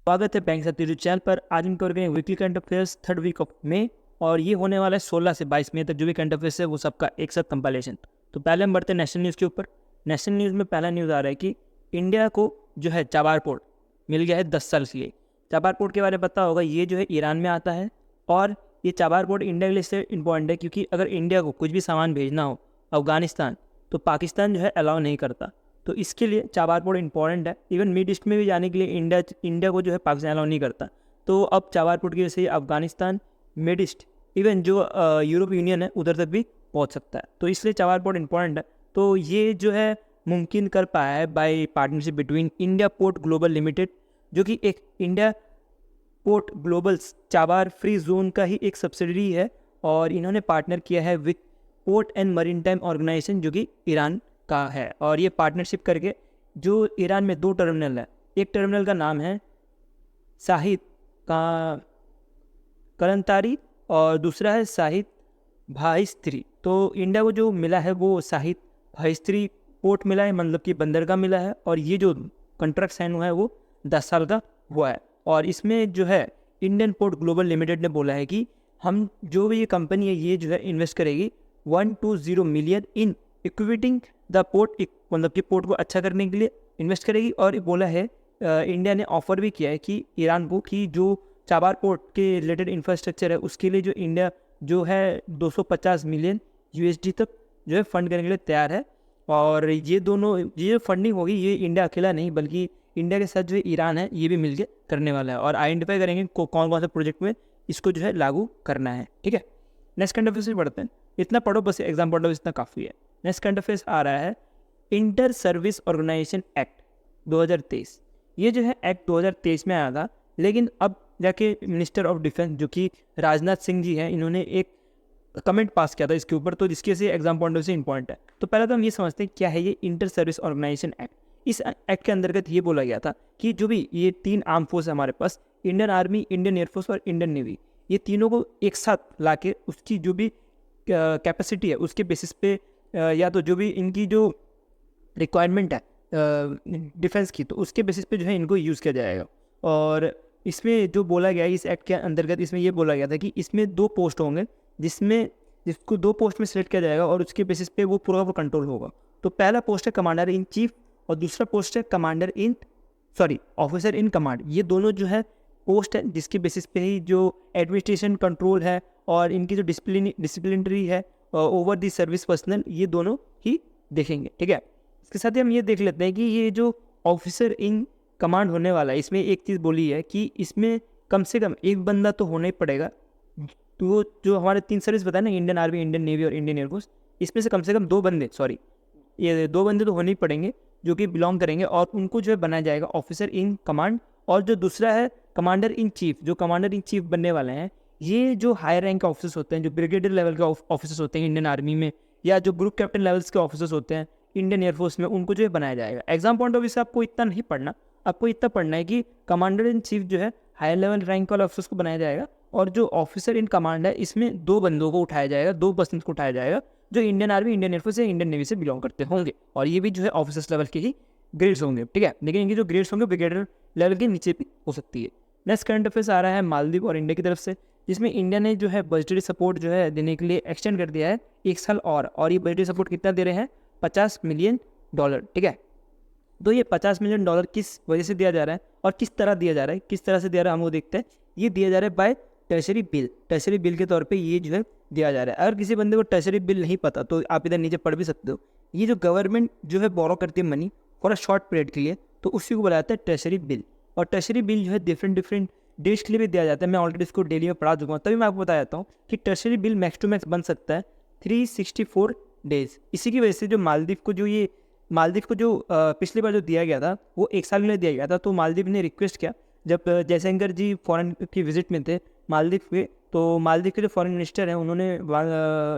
स्वागत है बैंक साथी चैनल पर। आज हम कवर करेंगे weekly current affairs third week of May और ये होने वाला है 16 से 22 मई तक। जो भी करंट अफेयर्स है वो सबका एक साथ कंपाइलेशन। तो पहले हम बढ़ते हैं नेशनल न्यूज़ के ऊपर। नेशनल न्यूज़ में पहला न्यूज़ आ रहा है कि इंडिया को जो है चाबार पोर्ट मिल गया है 10 साल के लिए। चाबार पोर्ट के बारे में पता होगा, ये जो है ईरान में आता है और ये चाबार पोर्ट इंडिया के लिए इससे इंपॉर्टेंट है क्योंकि अगर इंडिया को कुछ भी सामान भेजना हो अफगानिस्तान तो पाकिस्तान जो है अलाउ नहीं करता। तो इसके लिए चाबार पोर्ट इंपॉर्टेंट है। इवन मिड ईस्ट में भी जाने के लिए इंडिया को जो है पाकिस्तान अलाउ नहीं करता। तो अब चाबार पोर्ट की वजह से अफगानिस्तान, मिड ईस्ट, इवन जो यूरोप यूनियन है उधर तक भी पहुंच सकता है। तो इसलिए चाबार पोर्ट इंपॉर्टेंट है। तो ये जो है मुमकिन कर पाया है bye partnership between India port global limited, जो कि एक India port global Chabahar free zone का ही एक सब्सिडरी है और इन्होंने पार्टनर किया है with port and maritime organisation जो कि ईरान का है। और ये पार्टनरशिप करके जो ईरान में 2 टर्मिनल है, एक टर्मिनल का नाम है शाहिद का करंतारी और दूसरा है शाहिद भाईस्त्री। तो इंडिया को जो मिला है वो शाहिद भाईस्त्री पोर्ट मिला है, मतलब कि बंदरगाह मिला है। और ये जो कॉन्ट्रैक्ट साइन हुआ है वो 10 साल का हुआ है। और इसमें जो है इंडियन पोर्ट ग्लोबल लिमिटेड ने बोला है कि हम जो भी ये कंपनी है ये जो है इन्वेस्ट करेगी 120 मिलियन इन इक्विटिंग द पोर्ट, मतलब कि पोर्ट को अच्छा करने के लिए इन्वेस्ट करेगी। और बोला है इंडिया ने ऑफर भी किया है कि ईरान को कि जो चाबार पोर्ट के रिलेटेड इंफ्रास्ट्रक्चर है उसके लिए जो इंडिया जो है 250 मिलियन यूएसडी तक जो है फंड करने के लिए तैयार है। और ये दोनों ये फंडिंग होगी, ये इंडिया अकेला नहीं बल्कि इंडिया के साथ जो ईरान है ये भी मिलकर करने वाला है और आइडेंटिफाई करेंगे कौन कौन से प्रोजेक्ट में इसको जो है लागू करना है। ठीक है, नेक्स्ट करंट अफेयर्स बढ़ते हैं। इतना पढ़ो बस, एग्जाम पढ़ो इतना काफ़ी है। नेक्स्ट करंट अफेयर्स आ रहा है इंटर सर्विस ऑर्गेनाइजेशन एक्ट 2023। ये जो है एक्ट 2023 में आया था, लेकिन अब जाके मिनिस्टर ऑफ डिफेंस जो कि राजनाथ सिंह जी हैं, इन्होंने एक कमेंट पास किया था इसके ऊपर, तो जिसके से एग्जाम पॉइंट ऑफ से इंपॉर्टेंट है। तो पहले तो हम ये समझते हैं क्या है ये इंटर सर्विस ऑर्गेनाइजेशन एक्ट। इस एक्ट के अंतर्गत ये बोला गया था कि जो भी ये 3 आर्म फोर्स है हमारे पास, इंडियन आर्मी, इंडियन एयरफोर्स और इंडियन नेवी, ये तीनों को एक साथ ला के उसकी जो भी कैपेसिटी है उसके बेसिस पे या तो जो भी इनकी जो रिक्वायरमेंट है डिफेंस की, तो उसके बेसिस पे जो है इनको यूज़ किया जाएगा। और इसमें जो बोला गया है इस एक्ट के अंतर्गत, इसमें ये बोला गया था कि इसमें 2 पोस्ट होंगे जिसको 2 पोस्ट में सिलेक्ट किया जाएगा और उसके बेसिस पे वो पूरा कंट्रोल होगा। तो पहला पोस्ट है कमांडर इन चीफ और दूसरा पोस्ट है ऑफिसर इन कमांड। ये दोनों जो है पोस्ट है जिसके बेसिस पे ही जो एडमिनिस्ट्रेशन कंट्रोल है और इनकी जो डिसिप्लिनरी है ओवर दी सर्विस पर्सनल, ये दोनों ही देखेंगे। ठीक है, इसके साथ ही हम ये देख लेते हैं कि ये जो ऑफिसर इन कमांड होने वाला है, इसमें एक चीज़ बोली है कि इसमें कम से कम एक बंदा तो होना ही पड़ेगा। तो जो हमारे 3 सर्विस बताए ना, इंडियन आर्मी, इंडियन नेवी और इंडियन एयरफोर्स, इसमें से कम 2 बंदे ये 2 बंदे तो होने ही पड़ेंगे जो कि बिलोंग करेंगे और उनको जो है बनाया जाएगा ऑफिसर इन कमांड। और जो दूसरा है कमांडर इन चीफ, जो कमांडर इन चीफ बनने वाले हैं, ये जो हायर रैंक के ऑफिसर्स होते हैं, जो ब्रिगेडियर लेवल के ऑफिसर्स होते हैं इंडियन आर्मी में, या जो ग्रुप कैप्टन लेवल्स के ऑफिसर्स होते हैं इंडियन एयरफोर्स में, उनको जो है बनाया जाएगा। एग्जाम पॉइंट ऑफ व्यू से आपको इतना नहीं पढ़ना, आपको इतना पढ़ना है कि कमांडर इन चीफ जो है हायर लेवल रैंक वाले ऑफिसर्स को बनाया जाएगा और जो ऑफिसर इन कमांड है इसमें 2 बंदों को उठाया जाएगा, 2 पर्सन को उठाया जाएगा जो इंडियन आर्मी, इंडियन एयरफोर्स या इंडियन नेवी से बिलोंग करते होंगे। और ये भी जो है ऑफिसर्स लेवल के ही ग्रेड्स होंगे। ठीक है, लेकिन इनके जो ग्रेड्स होंगे ब्रिगेडियर लेवल के नीचे भी हो सकती है। नेक्स्ट करंट अफेयर्स आ रहा है मालदीव और इंडिया की तरफ से, जिसमें इंडिया ने जो है बजटरी सपोर्ट जो है देने के लिए एक्सटेंड कर दिया है 1 साल और ये बजटरी सपोर्ट कितना दे रहे हैं? $50 मिलियन। ठीक है, तो ये $50 मिलियन किस वजह से दिया जा रहा है और किस तरह दिया जा रहा है, किस तरह से दिया रहा है हम वो देखते हैं। ये दिया जा रहा है by tertiary bill, tertiary bill के तौर पे ये जो है दिया जा रहा है। अगर किसी बंदे को टर्शरी बिल नहीं पता तो आप इधर नीचे पढ़ भी सकते हो। ये जो गवर्नमेंट जो है बोरो करती है money for a short period के लिए, तो उसी को बोला जाता है टर्शरी बिल। और टर्शरी बिल जो है डिफरेंट डेट्स के लिए भी दिया जाता है। मैं ऑलरेडी इसको डेली में पढ़ा चुका हूँ, तभी मैं आपको बता देता हूँ कि tertiary bill max to max बन सकता है 364 डेज। इसी की वजह से जो मालदीव को जो पिछली बार जो दिया गया था वो 1 साल के लिए दिया गया था। तो मालदीव ने रिक्वेस्ट किया, जब जयशंकर जी फॉरेन की विजिट में थे मालदीव पे, तो मालदीव के जो फॉरेन मिनिस्टर हैं उन्होंने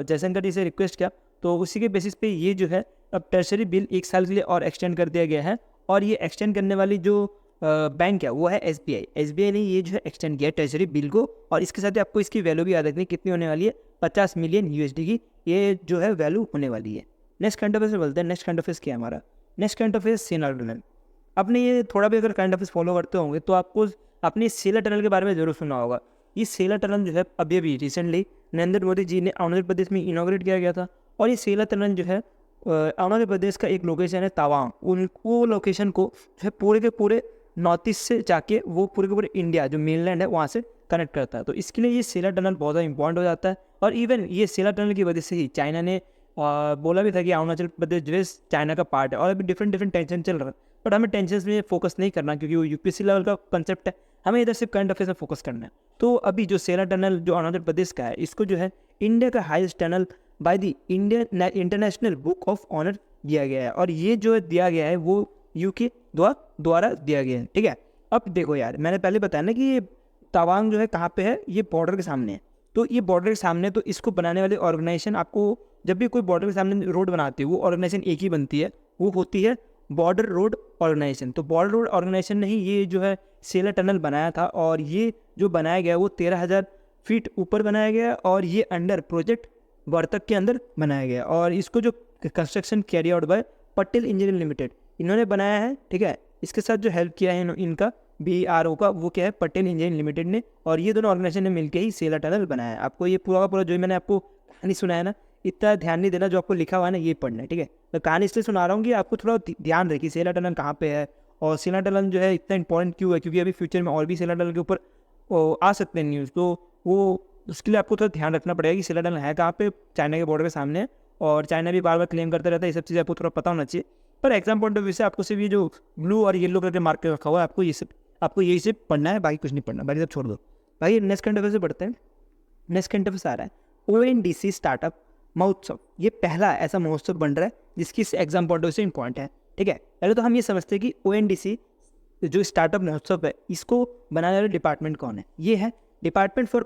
जयशंकर जी से रिक्वेस्ट किया, तो उसी के बेसिस पे ये जो है अब टर्शरी बिल 1 साल के लिए और एक्सटेंड कर दिया गया है। और ये एक्सटेंड करने वाली जो बैंक है वो है एसबीआई ने ये जो है एक्सटेंड किया टर्शरी बिल को। और इसके साथ ही आपको इसकी वैल्यू भी याद रखनी कितनी होने वाली है, 50 मिलियन यूएसडी की ये जो है वैल्यू होने वाली है। नेक्स्ट करंट अफेयर्स बोलते हैं। नेक्स्ट करंट अफेयर्स क्या है हमारा? नेक्स्ट करंट अफेयर्स सेना। आपने ये थोड़ा भी अगर करंट अफेयर्स फॉलो करते होंगे तो आपको आपने सेलर टनल के बारे में जरूर सुना होगा। ये सेलर टनल जो है अभी अभी रिसेंटली नरेंद्र मोदी जी ने अरुणाचल प्रदेश में इनॉग्रेट किया गया था। और ये सेलर टनल जो है अरुणाचल प्रदेश का एक लोकेशन है तवांग, वो लोकेशन को जो है पूरे के पूरे नॉर्थ ईस्ट से जाके वो पूरे के पूरे इंडिया जो मेनलैंड है वहाँ से कनेक्ट करता है। तो इसके लिए ये सेलर टनल बहुत ज़्यादा इंपॉर्टेंट हो जाता है। और इवन ये सेलर टनल की वजह से ही चाइना ने बोला भी था कि अरुणाचल प्रदेश जो है चाइना का पार्ट है। और अभी डिफरेंट डिफरेंट टेंशन चल रहा है, बट हमें टेंशन में फोकस नहीं करना क्योंकि वो यूपीएससी लेवल का कंसेप्ट है, हमें इधर सिर्फ करंट अफेयर्स में फोकस करना है। तो अभी जो सेलर टनल जो अरुणाचल प्रदेश का है, इसको जो है इंडिया का highest tunnel by the Indian international book of honour दिया गया है। और ये जो दिया गया है वो यूके द्वारा दिया गया है, ठीक है। अब देखो यार, मैंने पहले बताया ना कि ये तवांग जो है कहाँ पे है, ये बॉर्डर के सामने है। तो ये बॉर्डर के सामने, तो इसको बनाने वाले ऑर्गेनाइजेशन, आपको जब भी कोई बॉर्डर के सामने रोड बनाती है वो ऑर्गेनाइजेशन एक ही बनती है, वो होती है बॉर्डर रोड ऑर्गेनाइजेशन। तो बॉर्डर रोड ऑर्गेनाइजेशन ने ही ये जो है सेलर टनल बनाया था। और ये जो बनाया गया वो 13,000 फीट ऊपर बनाया गया और ये अंडर प्रोजेक्ट वर्तक के अंदर बनाया गया। और इसको जो construction carry out by Patel engineering limited इन्होंने बनाया है, ठीक है। इसके साथ जो हेल्प किया है इनका BRO का, वो क्या है, पटेल इंजीनियरिंग लिमिटेड ने। और ये दोनों ऑर्गेनाइजेशन ने मिलकर ही सेलर टनल बनाया है। आपको ये पूरा का पूरा जो मैंने आपको कहानी सुनाया ना, इतना ध्यान नहीं देना, जो आपको लिखा हुआ है ना ये पढ़ना है, ठीक है। तो कहानी इसलिए सुना रहा हूँ कि आपको थोड़ा ध्यान रहे कि सेलर टनल कहाँ पे है और सेलर टनल जो है इतना इंपॉर्टेंट क्यों है, क्योंकि अभी फ्यूचर में और भी सेलर टनल के ऊपर आ सकते हैं न्यूज़। तो वो उसके लिए आपको थोड़ा ध्यान रखना पड़ेगा कि सेलर टनल है कहाँ पे, चाइना के बॉर्डर के सामने है। और चाइना भी बार बार क्लेम करता रहता है, ये सब चीज़ें आपको थोड़ा पता होना चाहिए। पर एग्जाम पॉइंट ऑफ व्यू से आपको सिर्फ ये जो ब्लू और येलो करके मार्क कर रखा हुआ है, आपको यही सिर्फ पढ़ना है, बाकी कुछ नहीं पढ़ना, बाकी सब छोड़ दो। भाई नेक्स्ट करंट अफेयर से पढ़ते हैं। नेक्स्ट करंट अफेयर आ रहा है ONDC स्टार्टअप महोत्सव। ये पहला ऐसा महोत्सव बन रहा है जिसकी एग्जाम पॉइंट ऑफ व्यू से इंपॉर्टेंट है, ठीक है। पहले तो हम ये समझते हैं कि ONDC जो स्टार्टअप महोत्सव है, इसको बनाने वाले डिपार्टमेंट कौन है। ये है department for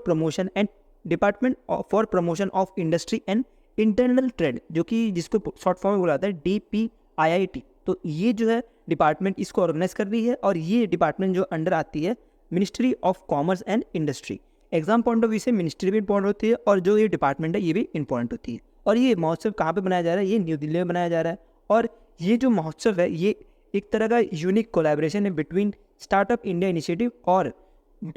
promotion of industry and internal trade, जो कि जिसको शॉर्ट फॉर्म में बोला जाता है DPIIT। तो ये जो है डिपार्टमेंट इसको ऑर्गेनाइज कर रही है। और ये डिपार्टमेंट जो अंडर आती है ministry of commerce and industry. Exam point of view से मिनिस्ट्री भी इंपॉर्टेंट होती है और जो ये डिपार्टमेंट है ये भी इंपॉर्टेंट होती है। और ये महोत्सव कहाँ पे बनाया जा रहा है, ये न्यू दिल्ली में बनाया जा रहा है। और ये जो महोत्सव है ये एक तरह का यूनिक कोलैबोरेशन है बिटवीन स्टार्टअप इंडिया इनिशिएटिव और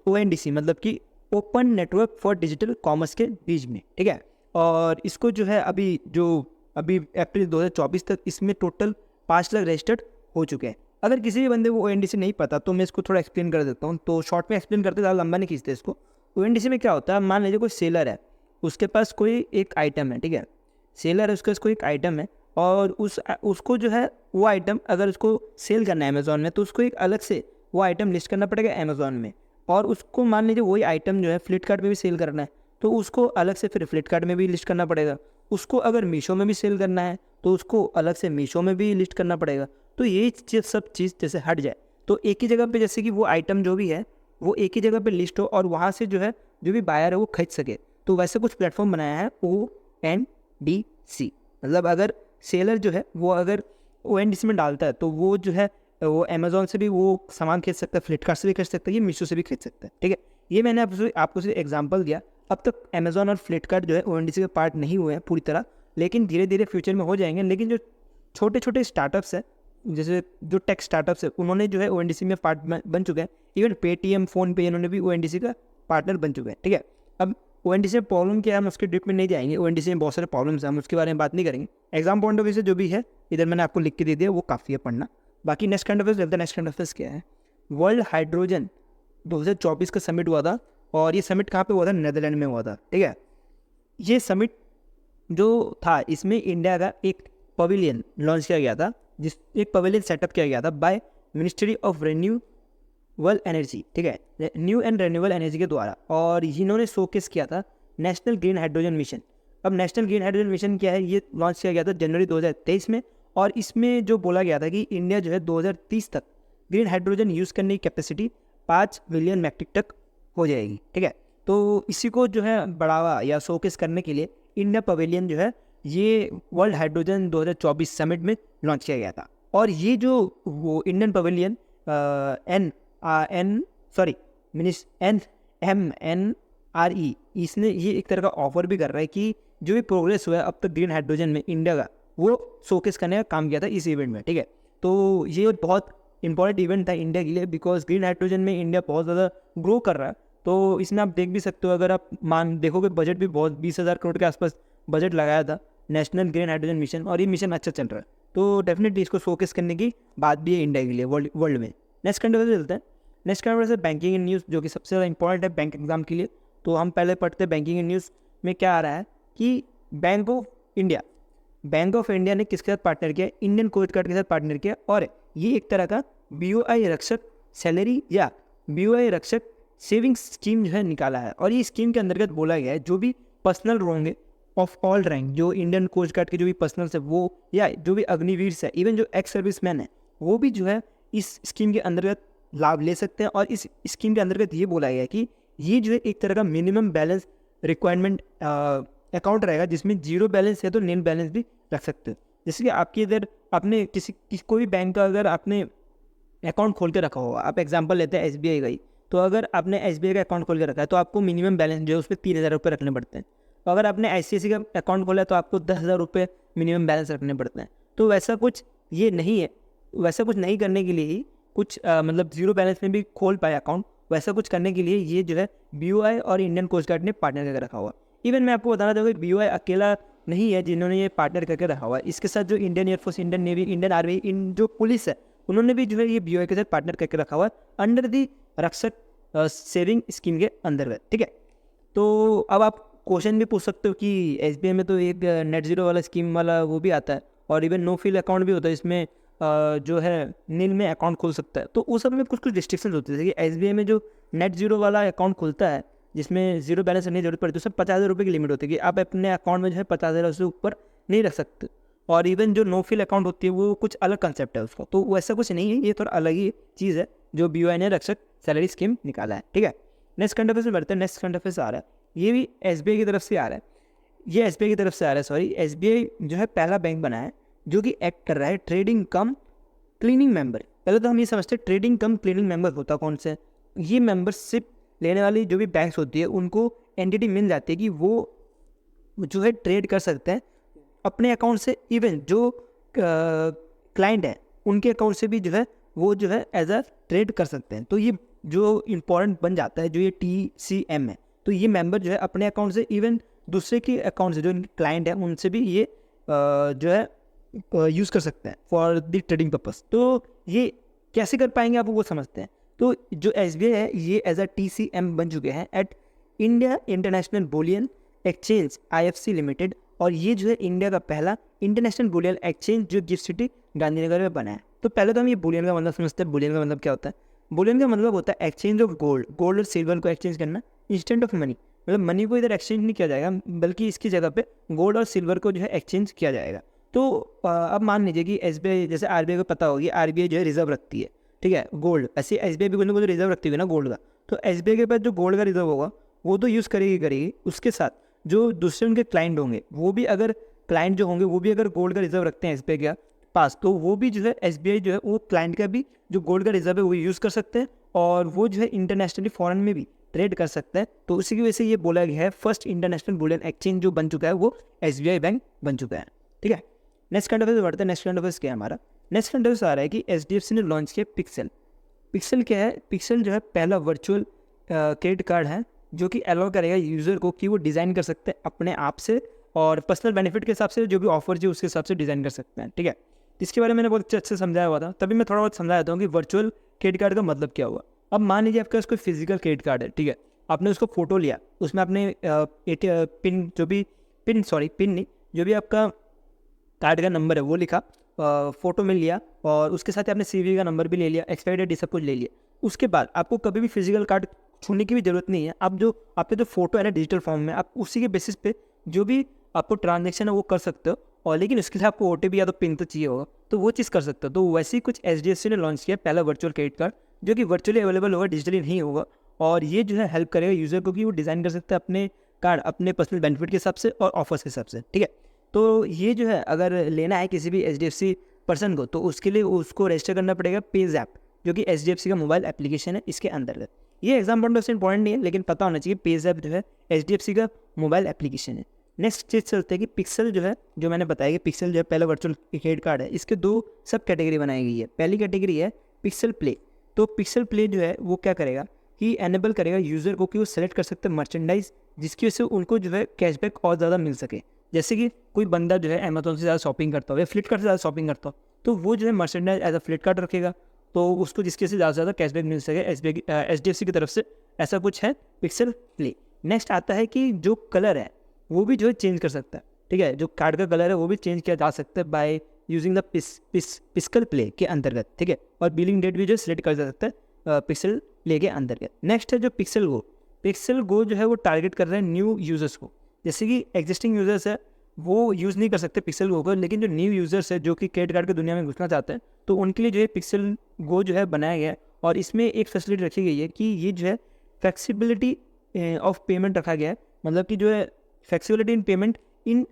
ONDC, मतलब कि open network for digital commerce के बीच में, ठीक है। और इसको जो है अभी अप्रैल 2024 तक इसमें टोटल 5 लाख रजिस्टर्ड हो चुके हैं। अगर किसी भी बंदे को ONDC नहीं पता तो मैं इसको थोड़ा एक्सप्लेन कर देता हूँ। तो शॉर्ट में एक्सप्लेन करते, ज़्यादा लंबा नहीं खींचते इसको। ONDC में क्या होता है, मान लीजिए कोई सेलर है, उसके पास कोई एक आइटम है, ठीक है। सेलर है, उसके पास कोई एक आइटम है और उसको जो है वो आइटम अगर उसको सेल करना है अमेज़ॉन में, तो उसको एक अलग से वो आइटम लिस्ट करना पड़ेगा अमेज़ॉन में। और उसको मान लीजिए वही आइटम जो है फ्लिपकार्ट में भी सेल करना है, तो उसको अलग से फिर फ्लिपकार्ट में भी लिस्ट करना पड़ेगा। उसको अगर मीशो में भी सेल करना है तो उसको अलग से मीशो में भी लिस्ट करना पड़ेगा। तो ये सब चीज़ जैसे हट जाए, तो एक ही जगह पे जैसे कि वो आइटम जो भी है वो एक ही जगह पे लिस्ट हो और वहाँ से जो है जो भी बायर है वो खरीद सके। तो वैसे कुछ प्लेटफॉर्म बनाया है ONDC। मतलब अगर सेलर जो है वो अगर ONDC में डालता है तो वो जो है वो अमेज़ॉन से भी वो सामान खरीद सकता है, फ्लिपकार्ट से भी खरीद सकता है, ये मीशो से भी खरीद सकता है, ठीक है। ये मैंने आपको सिर्फ एग्जाम्पल दिया। अब तक अमेज़ॉन और फ्लिपकार्ट जो है ONDC के पार्ट नहीं हुए हैं पूरी तरह, लेकिन धीरे धीरे फ्यूचर में हो जाएंगे। लेकिन जो छोटे छोटे स्टार्टअप्स हैं, जैसे जो टेक स्टार्टअप्स है, उन्होंने जो है ONDC में पार्ट बन चुके हैं। इवन पेटीएम, फ़ोनपे, इन्होंने भी ONDC का पार्टनर बन चुके हैं, ठीक है। अब ONDC में प्रॉब्लम क्या है, हम उसके डिप में नहीं जाएंगे। ONDC में बहुत सारे प्रॉब्लम्स हैं, हम उसके बारे में बात नहीं करेंगे। एग्जाम पॉइंट ऑफ व्यू से जो भी है इधर मैंने आपको लिख के दे दिया, वो काफ़ी है पढ़ना। बाकी next current affairs, next current affairs क्या है। वर्ल्ड हाइड्रोजन 2024 का समिट हुआ था और ये समिट कहाँ पे हुआ था, नेदरलैंड में हुआ था, ठीक है। ये समिट जो था इसमें इंडिया का एक पवेलियन लॉन्च किया गया था, एक पवेलियन सेटअप किया गया था by ministry of renewable energy, ठीक है, न्यू एंड रिन्यूएबल एनर्जी के द्वारा। और इन्होंने शोकेस किया था नेशनल ग्रीन हाइड्रोजन मिशन। अब नेशनल ग्रीन हाइड्रोजन मिशन क्या है, ये लॉन्च किया गया था जनवरी 2023 में। और इसमें जो बोला गया था कि इंडिया जो है 2030 तक ग्रीन हाइड्रोजन यूज़ करने की कैपेसिटी 5 मिलियन मैट्रिक टन हो जाएगी, ठीक है। तो इसी को जो है बढ़ावा या शोकेस करने के लिए इंडिया पवेलियन जो है ये वर्ल्ड हाइड्रोजन 2024 समिट में लॉन्च किया गया था। और ये जो वो इंडियन पवेलियन NMNRE, इसने ये एक तरह का ऑफर भी कर रहा है कि जो भी प्रोग्रेस हुआ है अब तक ग्रीन हाइड्रोजन में इंडिया का, वो शोकेस करने का काम किया था इस इवेंट में, ठीक है। तो ये बहुत इंपॉर्टेंट इवेंट था इंडिया के लिए, बिकॉज ग्रीन हाइड्रोजन में इंडिया बहुत ज़्यादा ग्रो कर रहा है। तो इसमें आप देख भी सकते हो, अगर आप देखोगे बजट भी बहुत 20,000 करोड़ के आसपास बजट लगाया था नेशनल ग्रीन हाइड्रोजन मिशन, और ये मिशन अच्छा चल रहा है। तो डेफिनेटली इसको फोकस करने की बात भी है इंडिया के लिए वर्ल्ड में। नेक्स्ट कंट्री पे चलते हैं। नेक्स्ट कंट्री से बैंकिंग एंड न्यूज़, जो कि सबसे ज़्यादा इंपॉर्टेंट है बैंक एग्जाम के लिए। तो हम पहले पढ़ते हैं बैंकिंग एंड न्यूज़ में क्या आ रहा है कि बैंक ऑफ इंडिया ने किसके साथ पार्टनर किया? इंडियन कोस्ट गार्ड के साथ पार्टनर किया, और ये एक तरह का BOI रक्षक सैलरी या BOI रक्षक सेविंग्स स्कीम जो है निकाला है। और ये स्कीम के अंतर्गत बोला गया है जो भी पर्सनल होंगे ऑफ ऑल रैंक, जो इंडियन कोस्ट गार्ड के जो भी पर्सनल है वो, या जो भी अग्निवीर है, इवन जो एक्स सर्विस मैन है, वो भी जो है इस स्कीम के अंतर्गत लाभ ले सकते हैं। और इस स्कीम के अंतर्गत ये बोला गया है कि ये जो है एक तरह का मिनिमम बैलेंस रिक्वायरमेंट अकाउंट रहेगा, जिसमें जीरो बैलेंस है तो नील बैलेंस भी रख सकते हो। जैसे कि आपकी इधर आपने कोई भी बैंक का अगर आपने अकाउंट खोल के रखा होगा, आप एग्जांपल लेते हैं SBI का ही, तो अगर आपने SBI का अकाउंट खोल के रखा है तो आपको मिनिमम बैलेंस जो है उस पर 3,000 रुपये रखने पड़ते हैं। तो अगर आपने ICICI का अकाउंट खोला है तो आपको 10,000 रुपये मिनिमम बैलेंस रखने पड़ते हैं। तो वैसा कुछ ये नहीं है, वैसा कुछ नहीं करने के लिए ही कुछ मतलब जीरो बैलेंस में भी खोल पाए अकाउंट, वैसा कुछ करने के लिए ये जो है BOI और इंडियन कोस्ट गार्ड ने पार्टनर करके रखा हुआ। इवन मैं आपको बताना चाहूँगा कि BOI अकेला नहीं है जिन्होंने ये पार्टनर करके रखा हुआ है। इसके साथ जो Indian air force, Indian navy, Indian army, इन जो पुलिस है, उन्होंने भी जो है ये BOI के साथ पार्टनर करके रखा हुआ है अंडर दी रक्षक सेविंग स्कीम के अंतर्गत। ठीक है, तो अब आप क्वेश्चन भी पूछ सकते हो कि SBI में तो एक नेट जीरो वाला स्कीम वाला वो भी आता है, और इवन नो फील अकाउंट भी होता है, इसमें जो है नील में अकाउंट खोल सकता है। तो उस सब में कुछ रिस्ट्रिक्शंस होती है। जैसे कि SBI में जो नेट जीरो वाला अकाउंट खुलता है, जिसमें जीरो बैलेंस रखने की जरूरत पड़ती है, उसमें 50,000 रुपये की लिमिट होती है कि आप अपने अकाउंट में जो है 50,000 से ऊपर नहीं रख सकते। और इवन जो नो फील अकाउंट होती है वो कुछ अलग कंसेप्ट है उसका, तो वैसा कुछ नहीं है, ये थोड़ा अलग ही चीज़ है जो BOI ने रक्षक सैलरी स्कीम निकाला है। ठीक है, नेक्स्ट करंट अफेयर्स में बढ़ते हैं। नेक्स्ट करंट अफेयर्स आ रहा है, ये भी SBI की तरफ से आ रहा है, ये SBI की तरफ से आ रहा है, सॉरी। SBI जो है पहला बैंक बना है जो कि एक्ट कर रहा है ट्रेडिंग कम क्लीनिंग मेंबर। पहले तो हम ये समझते हैं ट्रेडिंग कम क्लीनिंग मेंबर होता कौन से, ये मेंबरशिप लेने वाली जो भी बैंक्स होती है उनको एंटिटी मिल जाती है कि वो जो है ट्रेड कर सकते हैं अपने अकाउंट से, इवन जो क्लाइंट है उनके अकाउंट से भी जो है वो जो है एज अ ट्रेड कर सकते हैं। तो ये जो इम्पोर्टेंट बन जाता है, जो ये TCM है, तो ये मेंबर जो है अपने अकाउंट से इवन दूसरे के अकाउंट से जो क्लाइंट है उनसे भी ये जो है यूज़ कर सकते हैं फॉर द ट्रेडिंग पर्पस। तो ये कैसे कर पाएंगे आप वो समझते हैं। तो जो SBI है ये एज अ TCM बन चुके हैं at India international bullion exchange IFC limited, और ये जो है इंडिया का पहला इंटरनेशनल बुलियन एक्सचेंज जो गिफ्ट सिटी गांधीनगर में बना है। तो पहले तो हम ये बुलियन का मतलब समझते हैं। बुलियन का मतलब क्या होता है? बुलियन का मतलब होता है एक्सचेंज ऑफ गोल्ड और सिल्वर को एक्सचेंज करना इंस्टेंट ऑफ मनी। मतलब मनी को इधर एक्सचेंज नहीं किया जाएगा, बल्कि इसकी जगह पे गोल्ड और सिल्वर को जो है एक्सचेंज किया जाएगा। तो अब मान लीजिए कि SBI, जैसे RBI को पता होगी, RBI जो है रिजर्व रखती है, ठीक है, गोल्ड। ऐसे SBI भी कुछ ना कुछ रिजर्व रखती हुई ना गोल्ड का। तो SBI के पास जो गोल्ड का रिजर्व होगा वो तो यूज़ करेगी। उसके साथ जो दूसरे उनके क्लाइंट होंगे वो भी अगर गोल्ड का रिजर्व रखते हैं SBI के पास, तो वो भी जो है SBI जो है वो क्लाइंट का भी जो गोल्ड का रिजर्व है वो यूज़ कर सकते हैं, और वो जो है इंटरनेशनली फॉरेन में भी ट्रेड कर सकते हैं। तो उसी की वजह से ये बोला गया है फर्स्ट इंटरनेशनल बुलियन एक्सचेंज जो बन चुका है वो SBI बैंक बन चुका है। ठीक है, नेक्स्ट करंट अफेयर्स बढ़ते हैं। नेक्स्ट करंट अफेयर्स क्या है हमारा? नेक्स्ट करंट अफेयर्स आ रहा है कि HDFC ने लॉन्च किया पिक्सल। पिक्सल क्या है? पिक्सल जो है पहला वर्चुअल क्रेडिट कार्ड है जो कि अलाउ करेगा यूज़र को कि वो डिज़ाइन कर सकते हैं अपने आप से, और पर्सनल बेनिफिट के हिसाब से जो भी ऑफर है उसके हिसाब से डिज़ाइन कर सकते हैं। ठीक है, इसके बारे में मैंने बहुत अच्छे से समझाया हुआ था, तभी मैं थोड़ा बहुत समझा देता हूँ कि वर्चुअल क्रेडिट कार्ड का मतलब क्या हुआ। अब मान लीजिए आपके पास कोई फिजिकल क्रेडिट कार्ड है, ठीक है, आपने उसको फोटो लिया, उसमें आपने पिन नहीं, जो भी आपका कार्ड का नंबर है वो लिखा, फ़ोटो में लिया, और उसके साथ आपने CVV का नंबर भी ले लिया, एक्सपायरी डेट सब कुछ ले लिया। उसके बाद आपको कभी भी फिजिकल कार्ड छूने की भी ज़रूरत नहीं है। आप जो आपके जो फोटो है ना डिजिटल फॉर्म में, आप उसी के बेसिस पे जो भी आपको ट्रांजेक्शन है वो कर सकते हो, और लेकिन उसके लिए आपको OTP या तो पिन तो चाहिए होगा, तो वो चीज़ कर सकते हो। तो वैसे ही कुछ HDFC ने लॉन्च किया पहला वर्चुअल क्रेडिट कार्ड जो कि वर्चुअली अवेलेबल होगा, डिजिटली नहीं होगा, और ये जो है हेल्प करेगा यूज़र को कि वो डिज़ाइन कर सकते हैं अपने कार्ड अपने पर्सनल बेनिफिट के हिसाब से और ऑफर्स के हिसाब से। ठीक है, तो ये जो है अगर लेना है किसी भी HDFC पर्सन को, तो उसके लिए उसको रजिस्टर करना पड़ेगा पेज ऐप, जो कि HDFC का मोबाइल एप्लीकेशन है इसके अंतर्गत। ये एग्जाम पॉइंट से इंपॉर्टेंट नहीं है, लेकिन पता होना चाहिए पेज ऐप जो है HDFC का मोबाइल एप्लीकेशन है। नेक्स्ट चीज़ चलते हैं कि पिक्सल जो है, जो मैंने बताया कि पिक्सल जो है पहला वर्चुअल क्रेडिट कार्ड है, इसके दो सब कैटेगरी बनाई गई है। पहली कैटेगरी है पिक्सल प्ले। तो पिक्सल प्ले जो है वो क्या करेगा कि एनेबल करेगा यूज़र को कि वो सेलेक्ट कर सकते हैं मर्चेंडाइज जिसकी वजह से उनको जो है कैशबैक और ज़्यादा मिल सके। जैसे कि कोई बंदा जो है अमेजोन से ज़्यादा शॉपिंग करता हो या फ्लिपकार्ट से ज़्यादा शॉपिंग करता हो, तो वो जो है मर्चेंडाइज एज अ फ्लिपकार्ट रखेगा, तो उसको जिसके से ज़्यादा कैशबैक मिल सके HDFC की तरफ से। ऐसा कुछ है पिक्सल प्ले। नेक्स्ट आता है कि जो कलर है वो भी जो है चेंज कर सकता है, ठीक है, जो कार्ड का कलर है वो भी चेंज किया जा सकता है by using the pixel play के अंतर्गत, ठीक है। और बिलिंग डेट भी जो है सिलेक्ट कर सकता है पिक्सल प्ले के अंतर्गत। नेक्स्ट है जो पिक्सल गो जो है वो टारगेट कर रहे हैं न्यू यूज़र्स को। जैसे कि एग्जिस्टिंग यूज़र्स है वो यूज़ नहीं कर सकते पिक्सल गो को, लेकिन जो न्यू यूज़र्स है जो कि क्रेडिट कार्ड की दुनिया में घुसना चाहते हैं, तो उनके लिए जो है पिक्सल गो जो है बनाया गया है। और इसमें एक फैसिलिटी रखी गई है कि ये जो है फ्लेक्सिबिलिटी ऑफ पेमेंट रखा गया है। मतलब कि जो है flexibility in payment in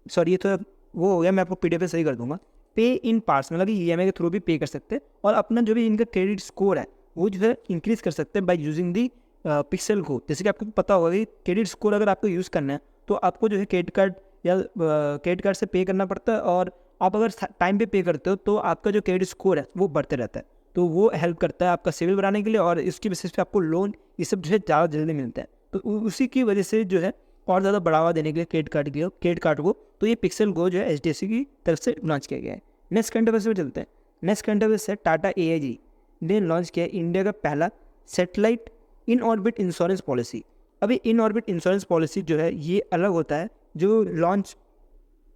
sorry ये तो वो हो गया, मैं आपको PDF पे सही कर दूंगा। पे इन पार्ट्स, मतलब कि EMI के थ्रू भी पे कर सकते हैं और अपना जो भी इनका क्रेडिट स्कोर है वो जो है इंक्रीज़ कर सकते हैं बाय यूजिंग दी पिक्सल को। जैसे कि आपको पता होगा कि क्रेडिट स्कोर अगर आपको यूज़ करना है तो आपको जो है क्रेडिट कार्ड या क्रेडिट कार्ड से पे करना पड़ता है, और आप अगर टाइम पे पे करते हो तो आपका जो क्रेडिट स्कोर है वो बढ़ते रहता है। तो वो हेल्प करता है आपका सिविल बढ़ाने के लिए, और इसकी बेसिस पे आपको लोन ये सब जो है ज़्यादा जल्दी मिलता है। तो उसी की वजह से जो है और ज़्यादा बढ़ावा देने के लिए क्रेडिट कार्ड को तो ये पिक्सल गो जो है HDFC की तरफ से लॉन्च किया गया है। नेक्स्ट करंट अफेयर्स पे चलते हैं। नेक्स्ट करंट अफेयर्स है टाटा AIG ने लॉन्च किया इंडिया का पहला satellite in orbit insurance policy. अभी इन ऑर्बिट इंश्योरेंस पॉलिसी जो है ये अलग होता है, जो लॉन्च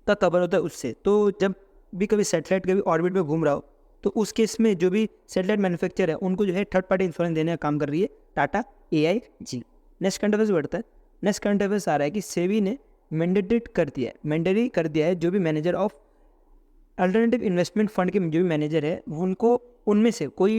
का कवर होता है उससे। तो जब भी कभी सैटेलाइट कभी ऑर्बिट में घूम रहा हो तो उस केस में जो भी सैटेलाइट मैन्युफैक्चर है उनको जो है थर्ड पार्टी इंश्योरेंस देने का काम कर रही है Tata AIG। Next current affairs बढ़ता है। नेक्स्ट करंट अफेयर्स आ रहा है कि सेबी ने मैंडेटरी कर दिया है जो भी manager of alternative investment fund के जो भी मैनेजर है उनको उनमें से कोई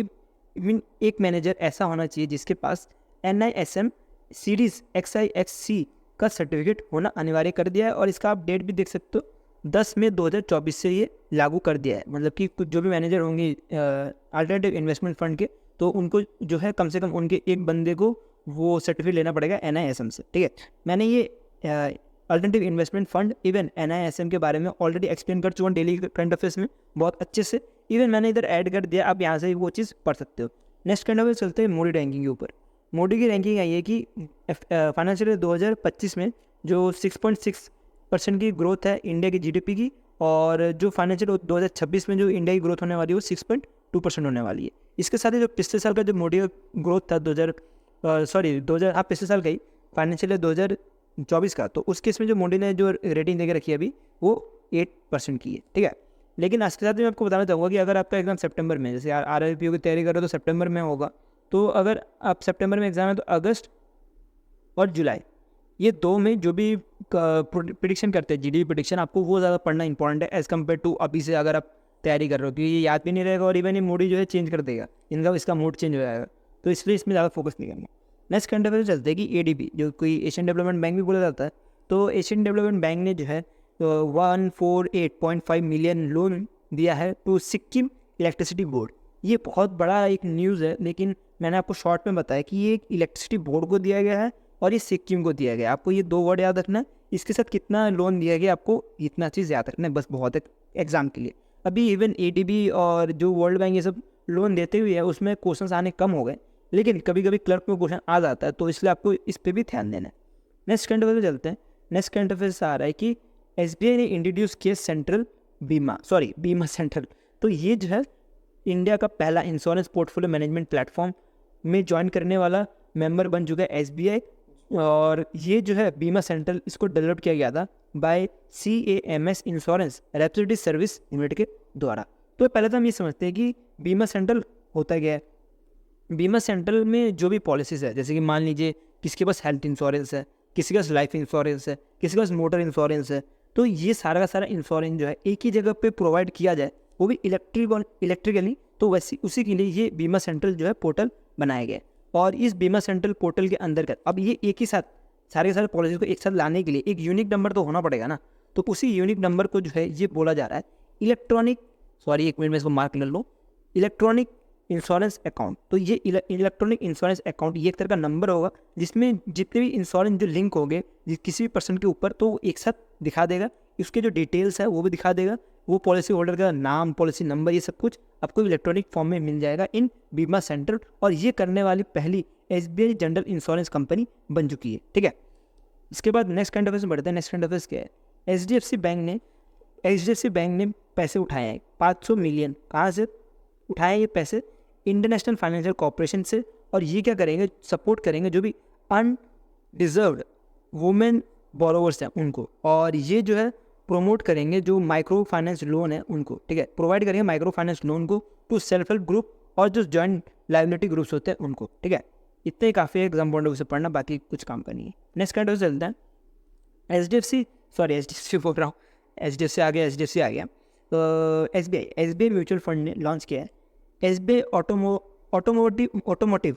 एक मैनेजर ऐसा होना चाहिए जिसके पास NISM सीरीज XIXC का सर्टिफिकेट होना अनिवार्य कर दिया है। और इसका आप डेट भी देख सकते हो, 10 मई 2024 से ये लागू कर दिया है। मतलब कि कुछ जो भी मैनेजर होंगे अल्टरनेटिव इन्वेस्टमेंट फंड के, तो उनको जो है कम से कम उनके एक बंदे को वो सर्टिफिकेट लेना पड़ेगा NISM से, ठीक है। मैंने ये alternative investment fund even NISM के बारे में ऑलरेडी एक्सप्लेन कर चुका हूँ डेली करंट अफेयर्स में बहुत अच्छे से। इवन मैंने इधर ऐड कर दिया, आप यहाँ से वो चीज़ पढ़ सकते हो। नेक्स्ट करंट अफेयर्स चलते हैं मोडी रैंकिंग के ऊपर। मोडी की रैंकिंग आई है कि फाइनेंशियल ईयर 2025 में जो 6.6% की ग्रोथ है इंडिया की GDP की, और जो फाइनेंशियल 2026 में जो इंडिया की ग्रोथ होने वाली है वो 6.2% होने वाली है। इसके साथ ही जो पिछले साल का जो मोडी का ग्रोथ था 2000 पिछले साल का ही फाइनेंशियल ईयर 2024 का, तो उस केस में जो मोडी ने जो रेटिंग देकर रखी है अभी वो 8% की है, ठीक है। लेकिन इसके साथ मैं आपको बताना चाहूँगा कि अगर आपका एग्जाम सितंबर में, जैसे RRBO की तैयारी कर रहे हो तो सितंबर में होगा, तो अगर आप सितंबर में एग्जाम है तो अगस्त और जुलाई ये 2 में जो भी प्रिडिक्शन करते हैं GDP प्रिडिक्शन, आपको वो ज़्यादा पढ़ना इंपॉर्टेंट है एज़ कम्पेयर टू अभी से अगर आप तैयारी कर रहे हो, क्योंकि ये याद भी नहीं रहेगा और इवन ये मोडी जो है चेंज कर देगा, इसका मूड चेंज हो जाएगा, तो इसलिए इसमें ज़्यादा फोकस नहीं करना। नेक्स्ट करंट अफेयर चलते हैं कि ADB जो कोई एशियन डेवलपमेंट बैंक भी बोला जाता है, तो एशियन डेवलपमेंट बैंक ने जो है 148.5 मिलियन लोन दिया है टू सिक्किम इलेक्ट्रिसिटी बोर्ड। ये बहुत बड़ा एक न्यूज़ है, लेकिन मैंने आपको शॉर्ट में बताया कि ये एक इलेक्ट्रिसिटी बोर्ड को दिया गया है और ये सिक्किम को दिया गया। आपको ये 2 वर्ड याद रखना है, इसके साथ कितना लोन दिया गया आपको इतना चीज़ याद रखना है, बस बहुत है एग्जाम के लिए। अभी इवन ADB और जो वर्ल्ड बैंक ये सब लोन देते हुए है उसमें क्वेश्चन आने कम हो गए, लेकिन कभी कभी क्लर्क में क्वेश्चन आ जाता है, तो इसलिए आपको इस पर भी ध्यान देना है। नेक्स्ट करंट अफेयर चलते हैं। नेक्स्ट करंट अफेयर आ रहा है कि SBI ने इंट्रोड्यूस किया बीमा सेंट्रल। तो ये जो है इंडिया का पहला इंश्योरेंस पोर्टफोलियो मैनेजमेंट प्लेटफॉर्म में ज्वाइन करने वाला मेंबर बन चुका है SBI, और ये जो है बीमा सेंट्रल इसको डेवलप किया गया था by CAMS insurance repository service limited के द्वारा। तो पहले तो हम ये समझते हैं कि बीमा सेंट्रल होता क्या है। बीमा सेंट्रल में जो भी पॉलिसीज़ है, जैसे कि मान लीजिए किसके पास हेल्थ इंश्योरेंस है, किसी के पास लाइफ इंश्योरेंस है, किसी के पास मोटर इंश्योरेंस है, तो ये सारा का सारा इंश्योरेंस जो है एक ही जगह पे प्रोवाइड किया जाए, वो भी इलेक्ट्रिकली, तो वैसे उसी के लिए ये बीमा सेंट्रल जो है पोर्टल बनाया गया है। और इस बीमा सेंट्रल पोर्टल के अंदर अब ये एक ही साथ सारे के सारे पॉलिसी को एक साथ लाने के लिए एक यूनिक नंबर तो होना पड़ेगा ना, तो उसी यूनिक नंबर को जो है ये बोला जा रहा है एक मिनट में इसको मार्क कर लो, इलेक्ट्रॉनिक इंश्योरेंस अकाउंट। तो ये इलेक्ट्रॉनिक इंश्योरेंस अकाउंट ये एक तरह का नंबर होगा जिसमें जितने भी इंश्योरेंस जो लिंक होंगे किसी भी पर्सन के ऊपर, तो वो एक साथ दिखा देगा, उसके जो डिटेल्स है वो भी दिखा देगा, वो पॉलिसी होल्डर का नाम, पॉलिसी नंबर, ये सब कुछ आपको इलेक्ट्रॉनिक फॉर्म में मिल जाएगा इन बीमा सेंटर। और ये करने वाली पहली SBI जनरल इंश्योरेंस कंपनी बन चुकी है। ठीक है, इसके बाद नेक्स्ट करंट अफेयर्स में बढ़ते हैं। नेक्स्ट करंट अफेयर्स क्या है? H D F C bank ने पैसे उठाए हैं 500 मिलियन। कहाँ से उठाए ये पैसे? इंटरनेशनल फाइनेंशियल कॉर्पोरेशन से। और ये क्या करेंगे? सपोर्ट करेंगे जो भी अनडिजर्व्ड वुमेन बोरोवर्स हैं उनको। और ये जो है प्रमोट करेंगे जो माइक्रो फाइनेंस लोन है उनको। ठीक है, प्रोवाइड करेंगे माइक्रो फाइनेंस लोन को टू सेल्फ हेल्प ग्रुप और जो जॉइंट लाइबिलिटी ग्रुप्स होते हैं उनको। ठीक है, इतने ही काफ़ी है एग्जाम पॉइंट से पढ़ना, बाकी कुछ काम करनी है। नेक्स्ट करंट अफेयर्स चलते हैं। एच डी एफ सी बोल रहा हूँ, एच डी एफ सी आ गया। तो S B I mutual fund ने लॉन्च किया है SBI ऑटोमोटिव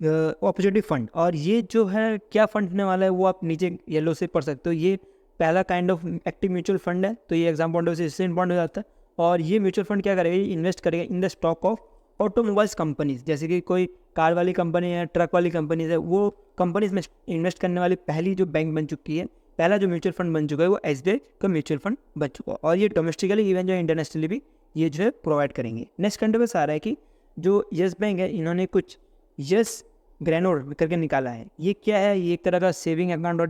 अपॉर्चुनिटी फंड। और ये जो है क्या फंड होने वाला है वो आप नीचे येलो से पढ़ सकते हो। ये पहला kind of active mutual fund है, तो ये एग्जाम पॉइंट से इससे इम्पॉर्टेंट हो जाता है। और ये म्यूचुअल फंड क्या करेगा? इन्वेस्ट करेगा in the stock of automobiles companies, जैसे कि कोई कार वाली कंपनी है, ट्रक वाली कंपनीज है, वो कंपनीज में इन्वेस्ट करने वाली पहली जो बैंक बन चुकी है, पहला जो म्यूचुअल फंड बन चुका है वो SBI का म्यूचुअल फंड बन चुका है। और ये डोमेस्टिकली इवन जो इंटरनेशनली भी ये जो है प्रोवाइड करेंगे। नेक्स्ट करंट अफेयर्स आ रहा है कि जो येस बैंक है इन्होंने कुछ येस ग्रेनोर करके निकाला है। ये क्या है? ये एक तरह का सेविंग अकाउंट और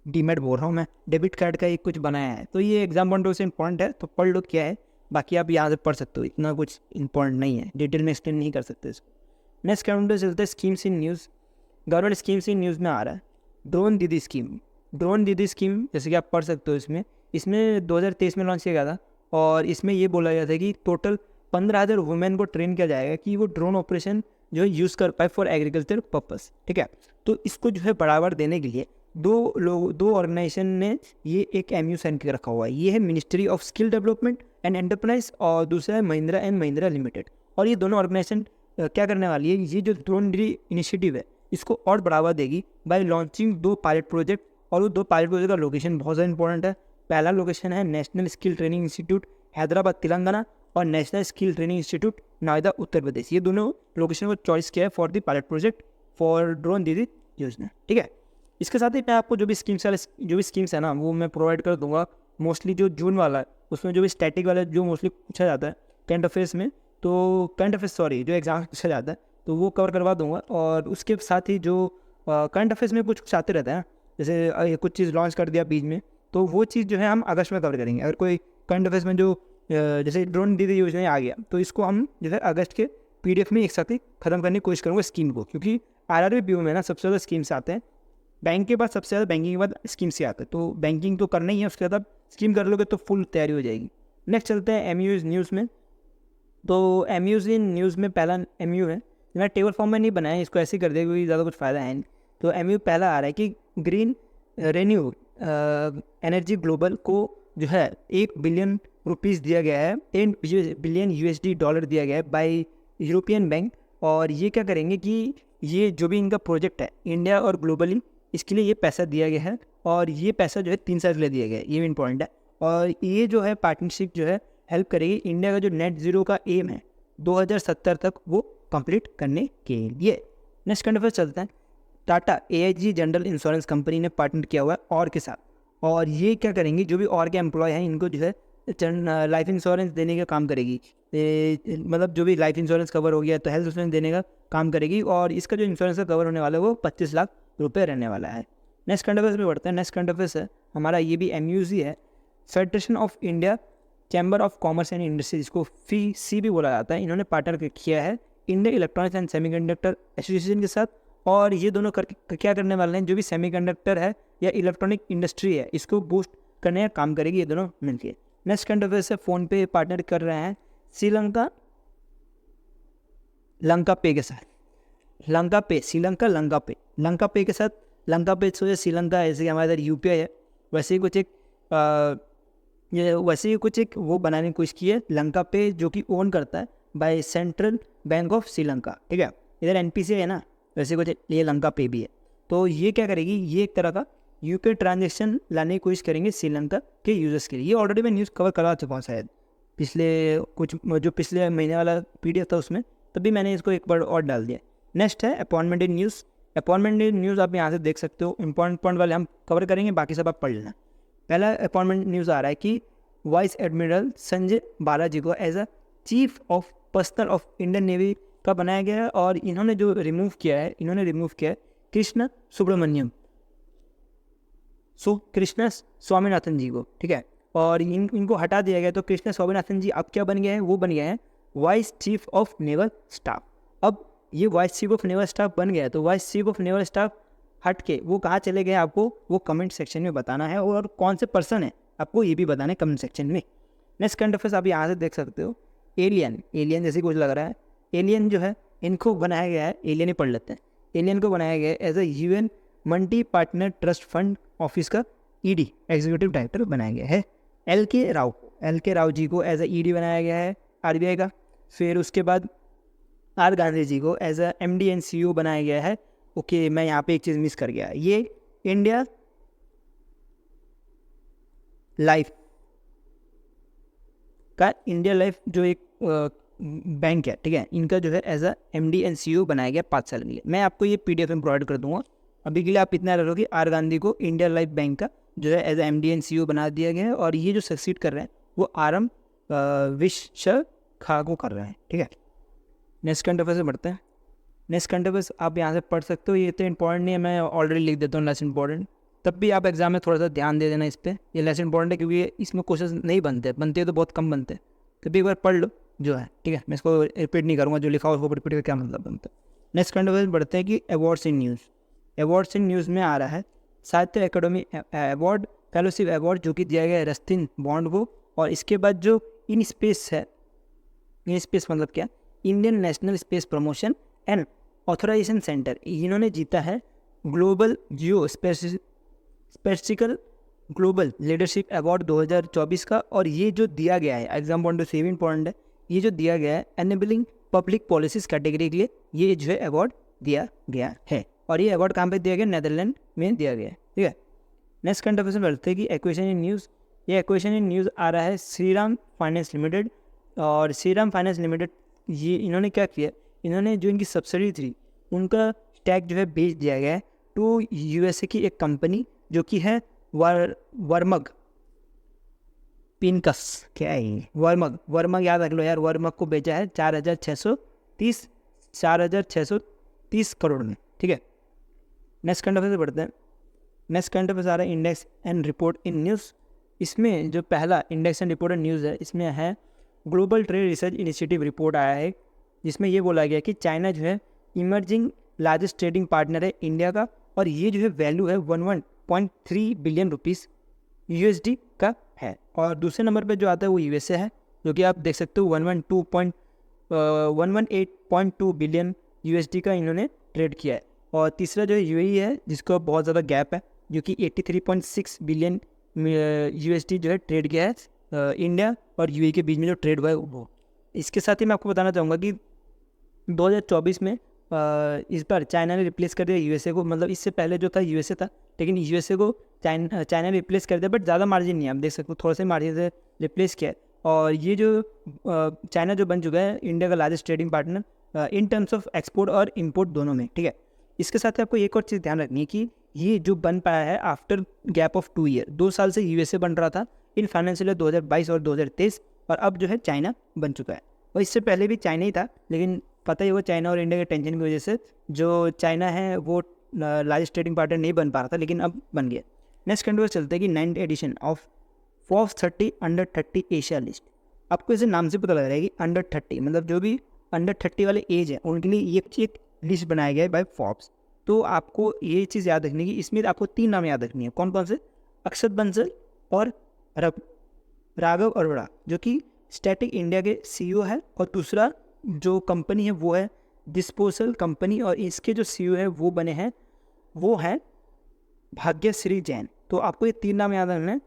डीमैट बोल रहा हूँ मैं, डेबिट कार्ड का एक कुछ बनाया है। तो ये एग्जाम पॉइंट से इंपॉर्टेंट है, तो पढ़ लो क्या है। बाकी आप यहाँ से पढ़ सकते हो, इतना कुछ इंपॉर्टेंट नहीं है, डिटेल में एक्सप्लेन नहीं कर सकते इसको। नेक्स्ट करंट अफेयर्स चलते हैं schemes in news. Government schemes in news में आ रहा है ड्रोन दीदी स्कीम, जैसे कि आप पढ़ सकते हो। इसमें 2023 में लॉन्च किया गया था। और इसमें ये बोला गया था कि टोटल 15,000 वुमेन को ट्रेन किया जाएगा कि वो ड्रोन ऑपरेशन जो है यूज़ कर पाए फॉर एग्रीकल्चर पर्पस। ठीक है, तो इसको जो है बढ़ावा देने के लिए दो ऑर्गेनाइजेशन ने ये एक MU साइन करके रखा हुआ है। ये है ministry of skill development and enterprise और दूसरा है महिंद्रा एंड महिंद्रा लिमिटेड। और ये दोनों ऑर्गेनाइजेशन क्या करने वाली है? ये जो ड्रोन दीदी इनिशिएटिव है इसको और बढ़ावा देगी बाय लॉन्चिंग 2 पायलट प्रोजेक्ट। और वो 2 पायलट प्रोजेक्ट का लोकेशन बहुत ज़्यादा इंपॉर्टेंट है। पहला लोकेशन है national skill training institute Hyderabad Telangana और national skill training institute Noida Uttar Pradesh. ये दोनों लोकेशन को चॉइस किया है for the pilot project for drone Didi Yojana. ठीक है, इसके साथ ही मैं आपको जो भी स्कीम्स है ना वो मैं प्रोवाइड कर दूंगा। मोस्टली जो जून वाला है उसमें जो भी स्टैटिक वाला जो मोस्टली पूछा जाता है करंट अफेयर्स में, तो जो एग्जाम पूछा जाता है तो वो कवर करवा दूंगा। और उसके साथ ही जो करंट अफेयर्स में कुछ आते रहता है, जैसे कुछ चीज़ लॉन्च कर दिया बीच में, तो वो चीज़ जो है हम अगस्त में कवर करेंगे। अगर कोई करंट अफेयर्स में जो जैसे ड्रोन दीदी योजना आ गया तो इसको हम जो है अगस्त के PDF में एक साथ ही खत्म करने की कोशिश करूँगा स्कीम को, क्योंकि RRB BU में ना सबसे ज़्यादा स्कीम्स आते हैं। बैंक के बाद सबसे ज़्यादा बैंकिंग के बाद स्कीम से आते हैं, तो बैंकिंग तो करना ही है, उसके बाद स्कीम कर लोगे तो फुल तैयारी हो जाएगी। नेक्स्ट चलते हैं MU's न्यूज़ में। तो MU's इन न्यूज़ में पहला MU है, मैं टेबल फॉर्म में नहीं बनाया, इसको ऐसे ही कर दिया क्योंकि ज़्यादा कुछ फ़ायदा है नहीं। तो MU पहला आ रहा है कि ग्रीन रेन्यू एनर्जी ग्लोबल को जो है $1 बिलियन दिया गया है, $10 बिलियन USD दिया गया है बाय यूरोपियन बैंक। और ये क्या करेंगे कि ये जो भी इनका प्रोजेक्ट है इंडिया और ग्लोबली, इसके लिए ये पैसा दिया गया है। और ये पैसा जो है 3 साल के लिए दिया गया है, ये भी इंपॉर्टेंट है। और ये जो है पार्टनरशिप जो है हेल्प करेगी इंडिया का जो नेट ज़ीरो का एम है 2070 तक वो कंप्लीट करने के लिए। नेक्स्ट करंट अफेयर्स चलते हैं। Tata AIG general insurance company ने पार्टनर किया हुआ है और के साथ। और ये क्या करेंगे, जो भी और के एम्प्लॉय हैं इनको जो है लाइफ इंश्योरेंस देने का काम करेगी। मतलब जो भी लाइफ इंश्योरेंस कवर हो गया तो हेल्थ इंश्योरेंस देने का काम करेगी। और इसका जो इंश्योरेंस का कवर होने वाला है वो 25 लाख रुपए रहने वाला है। नेक्स्ट करंट अफेयर्स में बढ़ते हैं। नेक्स्ट करंट अफेयर्स है हमारा, ये भी MU's ही है, federation of India chamber of commerce and industries, इसको FICCI भी बोला जाता है। इन्होंने पार्टनर किया है Indian electronics and semiconductor association के साथ। और ये दोनों क्या करने वाले हैं, जो भी सेमीकंडक्टर है या इलेक्ट्रॉनिक इंडस्ट्री है इसको बूस्ट करने का काम करेगी ये दोनों मिलकर। नेक्स्ट करंट अफेयर्स है, फ़ोन पे पार्टनर कर रहे हैं श्रीलंका लंका पे के साथ। लंका पे के साथ। लंका पे सोचे श्रीलंका ऐसे कि हमारे इधर UPI है, वैसे ही कुछ एक वो बनाने की कोशिश की है लंका पे, जो कि ओन करता है by central bank of Sri Lanka. ठीक है, इधर NPCI है ना, वैसे कुछ ये लंका पे भी है। तो ये क्या करेगी, ये एक तरह का UPI ट्रांजेक्शन लाने की कोशिश करेंगे श्रीलंका के यूजर्स के लिए। ये ऑलरेडी मैं न्यूज़ कवर करा चुका हूँ शायद पिछले महीने वाला PDF था उसमें, तभी मैंने इसको एक बार और डाल दिया। नेक्स्ट है अपॉइंटमेंट इन न्यूज़। आप यहाँ से देख सकते हो, इंपॉर्टेंट पॉइंट वाले हम कवर करेंगे, बाकी सब आप पढ़ लेना। पहला अपॉइंटमेंट न्यूज़ आ रहा है कि वाइस एडमिरल संजय बालाजी को as a chief of personnel of Indian navy का बनाया गया है। और इन्होंने रिमूव किया है कृष्ण सुब्रमण्यम कृष्ण स्वामीनाथन जी को, ठीक है। और इनको हटा दिया गया। तो कृष्ण स्वामीनाथन जी अब क्या बन गए हैं, वो बन गए हैं vice chief of naval staff. अब ये vice chief of naval staff बन गया है, तो vice chief of naval staff हट के वो कहाँ चले गए आपको वो कमेंट सेक्शन में बताना है, और कौन से पर्सन है आपको ये भी बताना है कमेंट सेक्शन में। नेक्स्ट करंट अफेयर्स आप यहाँ से देख सकते हो। एलियन जैसे कुछ लग रहा है। एलियन जो है इनको बनाया गया है, एलियन ही पढ़ लेते हैं। एलियन को बनाया गया है as a UN multi partner trust fund office का ED एग्जीक्यूटिव डायरेक्टर बनाया गया है। LK राव जी को एज ए ED बनाया गया है RBI का। फिर उसके बाद R गांधी जी को as a MD and CEO बनाया गया है। ओके, मैं यहाँ पे एक चीज़ मिस कर गया, ये इंडिया लाइफ जो एक बैंक है, ठीक है, इनका जो है as a MD and CEO बनाया गया 5 साल के लिए। मैं आपको ये PDF में प्रोवाइड कर दूंगा। अभी के लिए आप इतना रखो कि R गांधी को इंडिया लाइफ बैंक का जो है as a MD and CEO बना दिया गया है, और ये जो सक्सीड कर रहे हैं वो RM विश्वखा को कर रहे हैं, ठीक है। नेक्स्ट करंट अफेयर से बढ़ते हैं। नेक्स्ट करंट अफेयर्स आप यहाँ से पढ़ सकते हो, ये इतना इंपॉर्टेंट नहीं है, मैं ऑलरेडी लिख देता हूँ लेस इंपॉर्टेंट। तब भी आप एग्जाम में थोड़ा सा ध्यान दे देना इस पर, ये लेस इंपॉर्टेंट है क्योंकि इसमें क्वेश्चन नहीं बनते तो बहुत कम बनते हैं। तभी एक बार पढ़ लो जो है, ठीक है। मैं इसको रिपीट नहीं करूँगा, जो लिखा हो उसको रिपीट कर क्या मतलब बनता है। नेक्स्ट करंट अफेयर बढ़ते हैं कि अवार्ड्स इन न्यूज़ में आ रहा है साहित्य अकेडमी अवार्ड फेलोशिप अवार्ड जो कि दिया गया है रस्तिन बॉन्ड को। और इसके बाद जो इन स्पेस है, इन स्पेस मतलब क्या, Indian national space promotion and authorisation centre, इन्होंने जीता है global geospatial global leadership award 2024 का। और ये जो दिया गया है एग्जाम पॉइंट से भी इंपॉर्टेंट है, ये जो दिया गया है एनेबलिंग पब्लिक पॉलिसीज कैटेगरी के लिए ये जो है अवार्ड दिया गया है। और ये अवार्ड कहाँ पे दिया गया, नेदरलैंड में दिया गया है, ठीक है। नेक्स्ट करंट अफेयर में बढ़ते हैं कि एक्वेशन इन न्यूज़। ये एक्वेशन इन न्यूज़ आ रहा है श्रीराम फाइनेंस लिमिटेड। और श्रीराम फाइनेंस लिमिटेड ये इन्होंने क्या किया, इन्होंने जो इनकी सब्सिडी थी उनका स्टैक जो है बेच दिया गया है टू USA की एक कंपनी जो कि है वर्मग पिनकस, क्या है वर्मग याद रख लो यार। वर्मग को बेचा है 4,630 करोड़ में, ठीक है। नेक्स्ट करंट अफेयर से बढ़ते हैं। नेक्स्ट करंट अफेयर आ रहा है index and report in news. इसमें जो पहला index and report in news है, इसमें है global trade research initiative report आया है, जिसमें ये बोला गया कि चाइना जो है इमर्जिंग लार्जेस्ट ट्रेडिंग पार्टनर है इंडिया का। और ये जो है वैल्यू है 11.3 बिलियन रुपीज़ USD का है। और दूसरे नंबर पे जो आता है वो USA है, जो कि आप देख सकते हो 118.2 बिलियन USD का इन्होंने ट्रेड किया है। और तीसरा जो है UAE है, जिसको बहुत ज़्यादा गैप है, जो कि 83.6 बिलियन USD जो है ट्रेड किया है इंडिया और UAE के बीच में जो ट्रेड हुआ है वो। इसके साथ ही मैं आपको बताना चाहूँगा कि 2024 में इस बार चाइना ने रिप्लेस कर दिया USA को। मतलब इससे पहले जो था USA था, लेकिन USA को चाइना ने रिप्लेस कर दिया, बट ज़्यादा मार्जिन नहीं है, आप देख सकते हो थोड़ा सा मार्जिन से रिप्लेस किया है। और ये जो चाइना जो बन चुका है इंडिया का largest trading partner in terms of export और इम्पोर्ट दोनों में, ठीक है। इसके साथ ही आपको एक और चीज़ ध्यान रखनी है कि ये जो बन पाया है आफ्टर गैप ऑफ 2 ईयर, 2 साल से USA बन रहा था इन फाइनेंशियल ईयर 2022 और 2023, और अब जो है चाइना बन चुका है। और इससे पहले भी चाइना ही था, लेकिन पता ही होगा चाइना और इंडिया के टेंशन की वजह से जो चाइना है वो लार्जेस्ट ट्रेडिंग पार्टनर नहीं बन पा रहा था, लेकिन अब बन गया। नेक्स्ट कंट्री चलते हैं कि 9th edition of Forbes 30 under 30 Asia list. आपको इसे नाम से पता लग रहा है कि अंडर 30 मतलब जो भी अंडर 30 वाले एज है उनके लिए एक लिस्ट बनाया गया है बाय फोर्ब्स। तो आपको ये चीज़ याद रखनी है कि इसमें आपको 3 नाम याद रखनी है। कौन कौन से, अक्षत बंसल और राघव अरोड़ा, जो कि स्टैटिक इंडिया के CEO है। और दूसरा जो कंपनी है वो है डिस्पोजल कंपनी, और इसके जो CEO है वो बने हैं, वो है भाग्यश्री जैन। तो आपको ये 3 नाम याद रखना है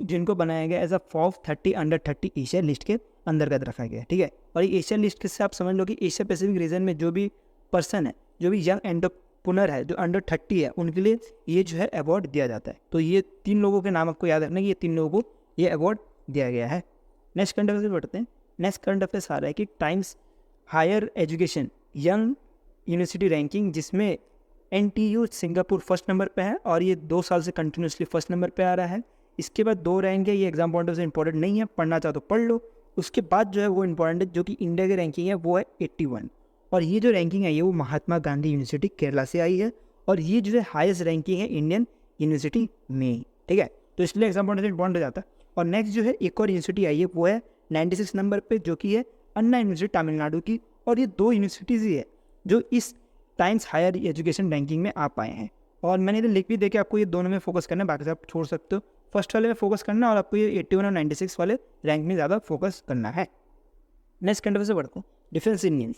जिनको बनाया गया as a Forbes 30 under 30 Asia list के अंतर्गत रखा गया है, ठीक है। और ये एशिया लिस्ट से आप समझ लो कि एशिया पैसिफिक रीजन में जो भी पर्सन है, जो भी यंग एंटरप्रेन्योर है जो अंडर 30 है, उनके लिए ये जो है अवार्ड दिया जाता है। तो ये 3 लोगों के नाम आपको याद रखना है कि ये 3 लोगों को ये अवार्ड दिया गया है। नेक्स्ट करंट अफेयर बढ़ते हैं। नेक्स्ट करंट अफेयर्स आ रहा है कि Times higher education young university ranking, जिसमें NTU सिंगापुर फर्स्ट नंबर पे है, और ये 2 साल से कंटिन्यूसली फर्स्ट नंबर पे आ रहा है। इसके बाद 2 रैंक है, ये एग्जाम पॉइंट से इंपॉर्टेंट नहीं है, पढ़ना चाहो तो पढ़ लो। उसके बाद जो है वो इंपॉर्टेंट है, जो कि इंडिया की रैंकिंग है वो है 81, और ये जो रैंकिंग है ये वो महात्मा गांधी यूनिवर्सिटी केरला से आई है, और ये जो है हाईएस्ट रैंकिंग है इंडियन यूनिवर्सिटी में, ठीक है। तो इसलिए एग्जाम पॉइंट से इंपॉर्टेंट हो जाता है। और नेक्स्ट जो है एक और यूनिवर्सिटी आई है वो है 96 नंबर पे, जो कि है अन्ना यूनिवर्सिटी तमिलनाडु की। और ये 2 यूनिवर्सिटीज़ ही है जो इस टाइम्स हायर एजुकेशन रैंकिंग में आ पाए हैं। और मैंने इधर लिख भी दे के आपको ये दोनों में फोकस करना है, बाकी से आप छोड़ सकते हो। फर्स्ट वाले में फोकस करना है और आपको ये 81 और 96 वाले रैंक में ज़्यादा फोकस करना है। नेक्स्ट कंट्री से बढ़ते हैं, defence in news.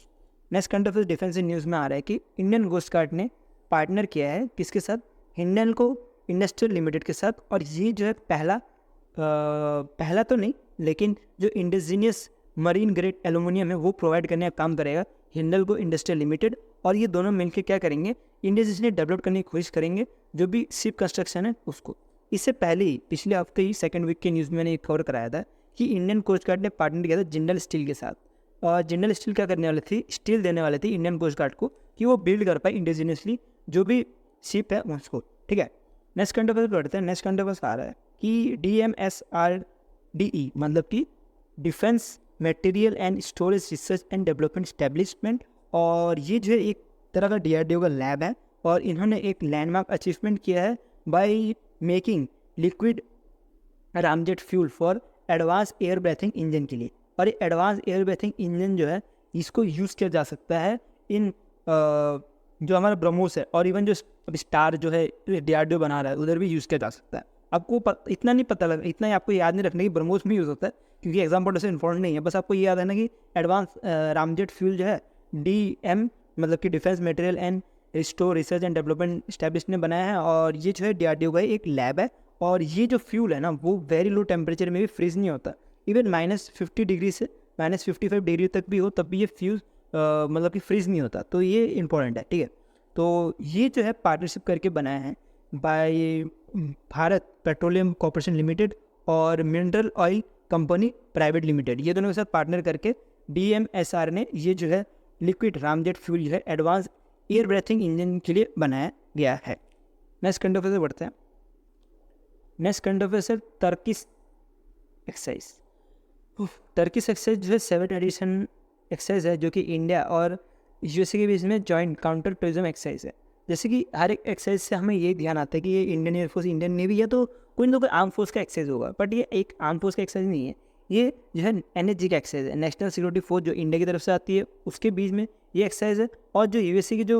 Next country defence in news में आ रहा है कि इंडियन कोस्ट गार्ड ने पार्टनर किया है किसके साथ, हिंडलको इंडस्ट्रियल लिमिटेड के साथ। और ये जो है पहला तो नहीं, लेकिन जो इंडिजीनियस मरीन ग्रेड एल्यूमिनियम है वो प्रोवाइड करने का काम करेगा हिंडलको इंडस्ट्रियल लिमिटेड। और ये दोनों मिलकर क्या करेंगे, इंडिजीनियस डेवलप करने की कोशिश करेंगे जो भी शिप कंस्ट्रक्शन है उसको। इससे पहले ही पिछले हफ्ते ही सेकंड वीक के न्यूज़ में मैंने एक खबर कराया था कि इंडियन कोस्ट गार्ड ने पार्टनर किया था जिंदल स्टील के साथ। और जिंदल स्टील क्या करने वाले थे, स्टील देने वाले थे इंडियन कोस्ट गार्ड को कि वो बिल्ड कर पाए इंडिजीनियसली जो भी शिप है उसको, ठीक है। नेक्स्ट कंट्री पढ़ते हैं। नेक्स्ट कंट्री आ रहा है कि DMSRDE मतलब कि defence material and storage research and development establishment. और ये जो है एक तरह का DRDO का लैब है, और इन्होंने एक लैंडमार्क अचीवमेंट किया है by making liquid ramjet fuel for advance air breathing engine के लिए। और ये एडवांस एयर ब्रीथिंग इंजन जो है इसको यूज़ किया जा सकता है इन जो हमारा ब्रह्मोस है, और इवन जो अभी स्टार जो है DRDO बना रहा है उधर भी यूज़ किया जा सकता है। आपको इतना नहीं पता लगा, इतना ही आपको याद नहीं रखना कि ब्रह्मोस में यूज़ होता है, क्योंकि एग्जाम पॉइंट से इंपॉर्टेंट नहीं है। बस आपको ये याद है ना कि एडवांस रामजेट फ्यूल जो है DM मतलब कि defence material and store research and development establish ने बनाया है। और ये जो है DRDO का एक लैब है, और ये जो फ्यूल है ना वो वेरी लो टेम्परेचर में भी फ्रीज नहीं होता। इवन -50 डिग्री से -55 डिग्री तक भी हो तब भी ये फ्यूज मतलब कि फ्रीज नहीं होता। तो ये इंपॉर्टेंट है, ठीक है। तो ये जो है पार्टनरशिप करके बनाया है by Bharat petroleum corporation limited और mineral oil company private limited. ये दोनों के साथ पार्टनर करके DMSR ने ये जो है लिक्विड रामजेट फ्यूल जो है एडवांस एयर ब्रीथिंग इंजन के लिए बनाया गया है। नेक्स्ट कंट्री से बढ़ते हैं। नेक्स्ट कंट्री से टर्किश एक्सरसाइज। टर्किश एक्सरसाइज जो है 7th एडिशन एक्सरसाइज है, जो कि इंडिया और USA के बीच में जॉइंट काउंटर टेररिज्म एक्सरसाइज है। जैसे कि हर एक एक्सरसाइज से हमें ये ध्यान आता है कि ये इंडियन एयरफोर्स, इंडियन नेवी या तो कोई ना कोई आर्म फोर्स का एक्सरसाइज होगा, बट ये एक आर्म फोर्स का एक्सरसाइज नहीं है, ये जो है NSG का एक्सरसाइज है, नेशनल सिक्योरिटी फोर्स जो इंडिया की तरफ से आती है उसके बीच में ये एक्सरसाइज है, और जो USA की जो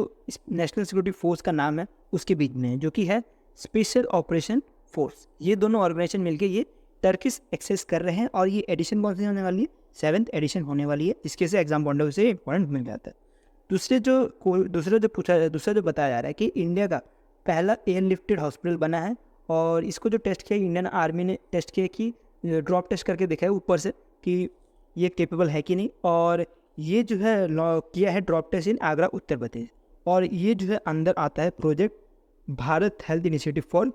नेशनल सिक्योरिटी फोर्स का नाम है उसके बीच में है, जो कि है स्पेशल ऑपरेशन फोर्स। ये दोनों ऑर्गेनाइजेशन मिलकर ये टर्किश एक्सरसाइज कर रहे हैं। और ये एडिशन कौन सी होने वाली है, 7th एडिशन होने वाली है, जिसके से एग्जाम पॉइंट ऑफ से इंपॉर्टेंट मिल जाता है। दूसरा जो बताया जा रहा है कि इंडिया का पहला एयरलिफ्टेड हॉस्पिटल बना है, और इसको जो टेस्ट किया इंडियन आर्मी ने टेस्ट किया कि ड्रॉप टेस्ट करके देखा है ऊपर से कि ये केपेबल है कि नहीं। और ये जो है किया है ड्रॉप टेस्ट इन आगरा उत्तर प्रदेश। और ये जो है अंदर आता है project Bharat health initiative for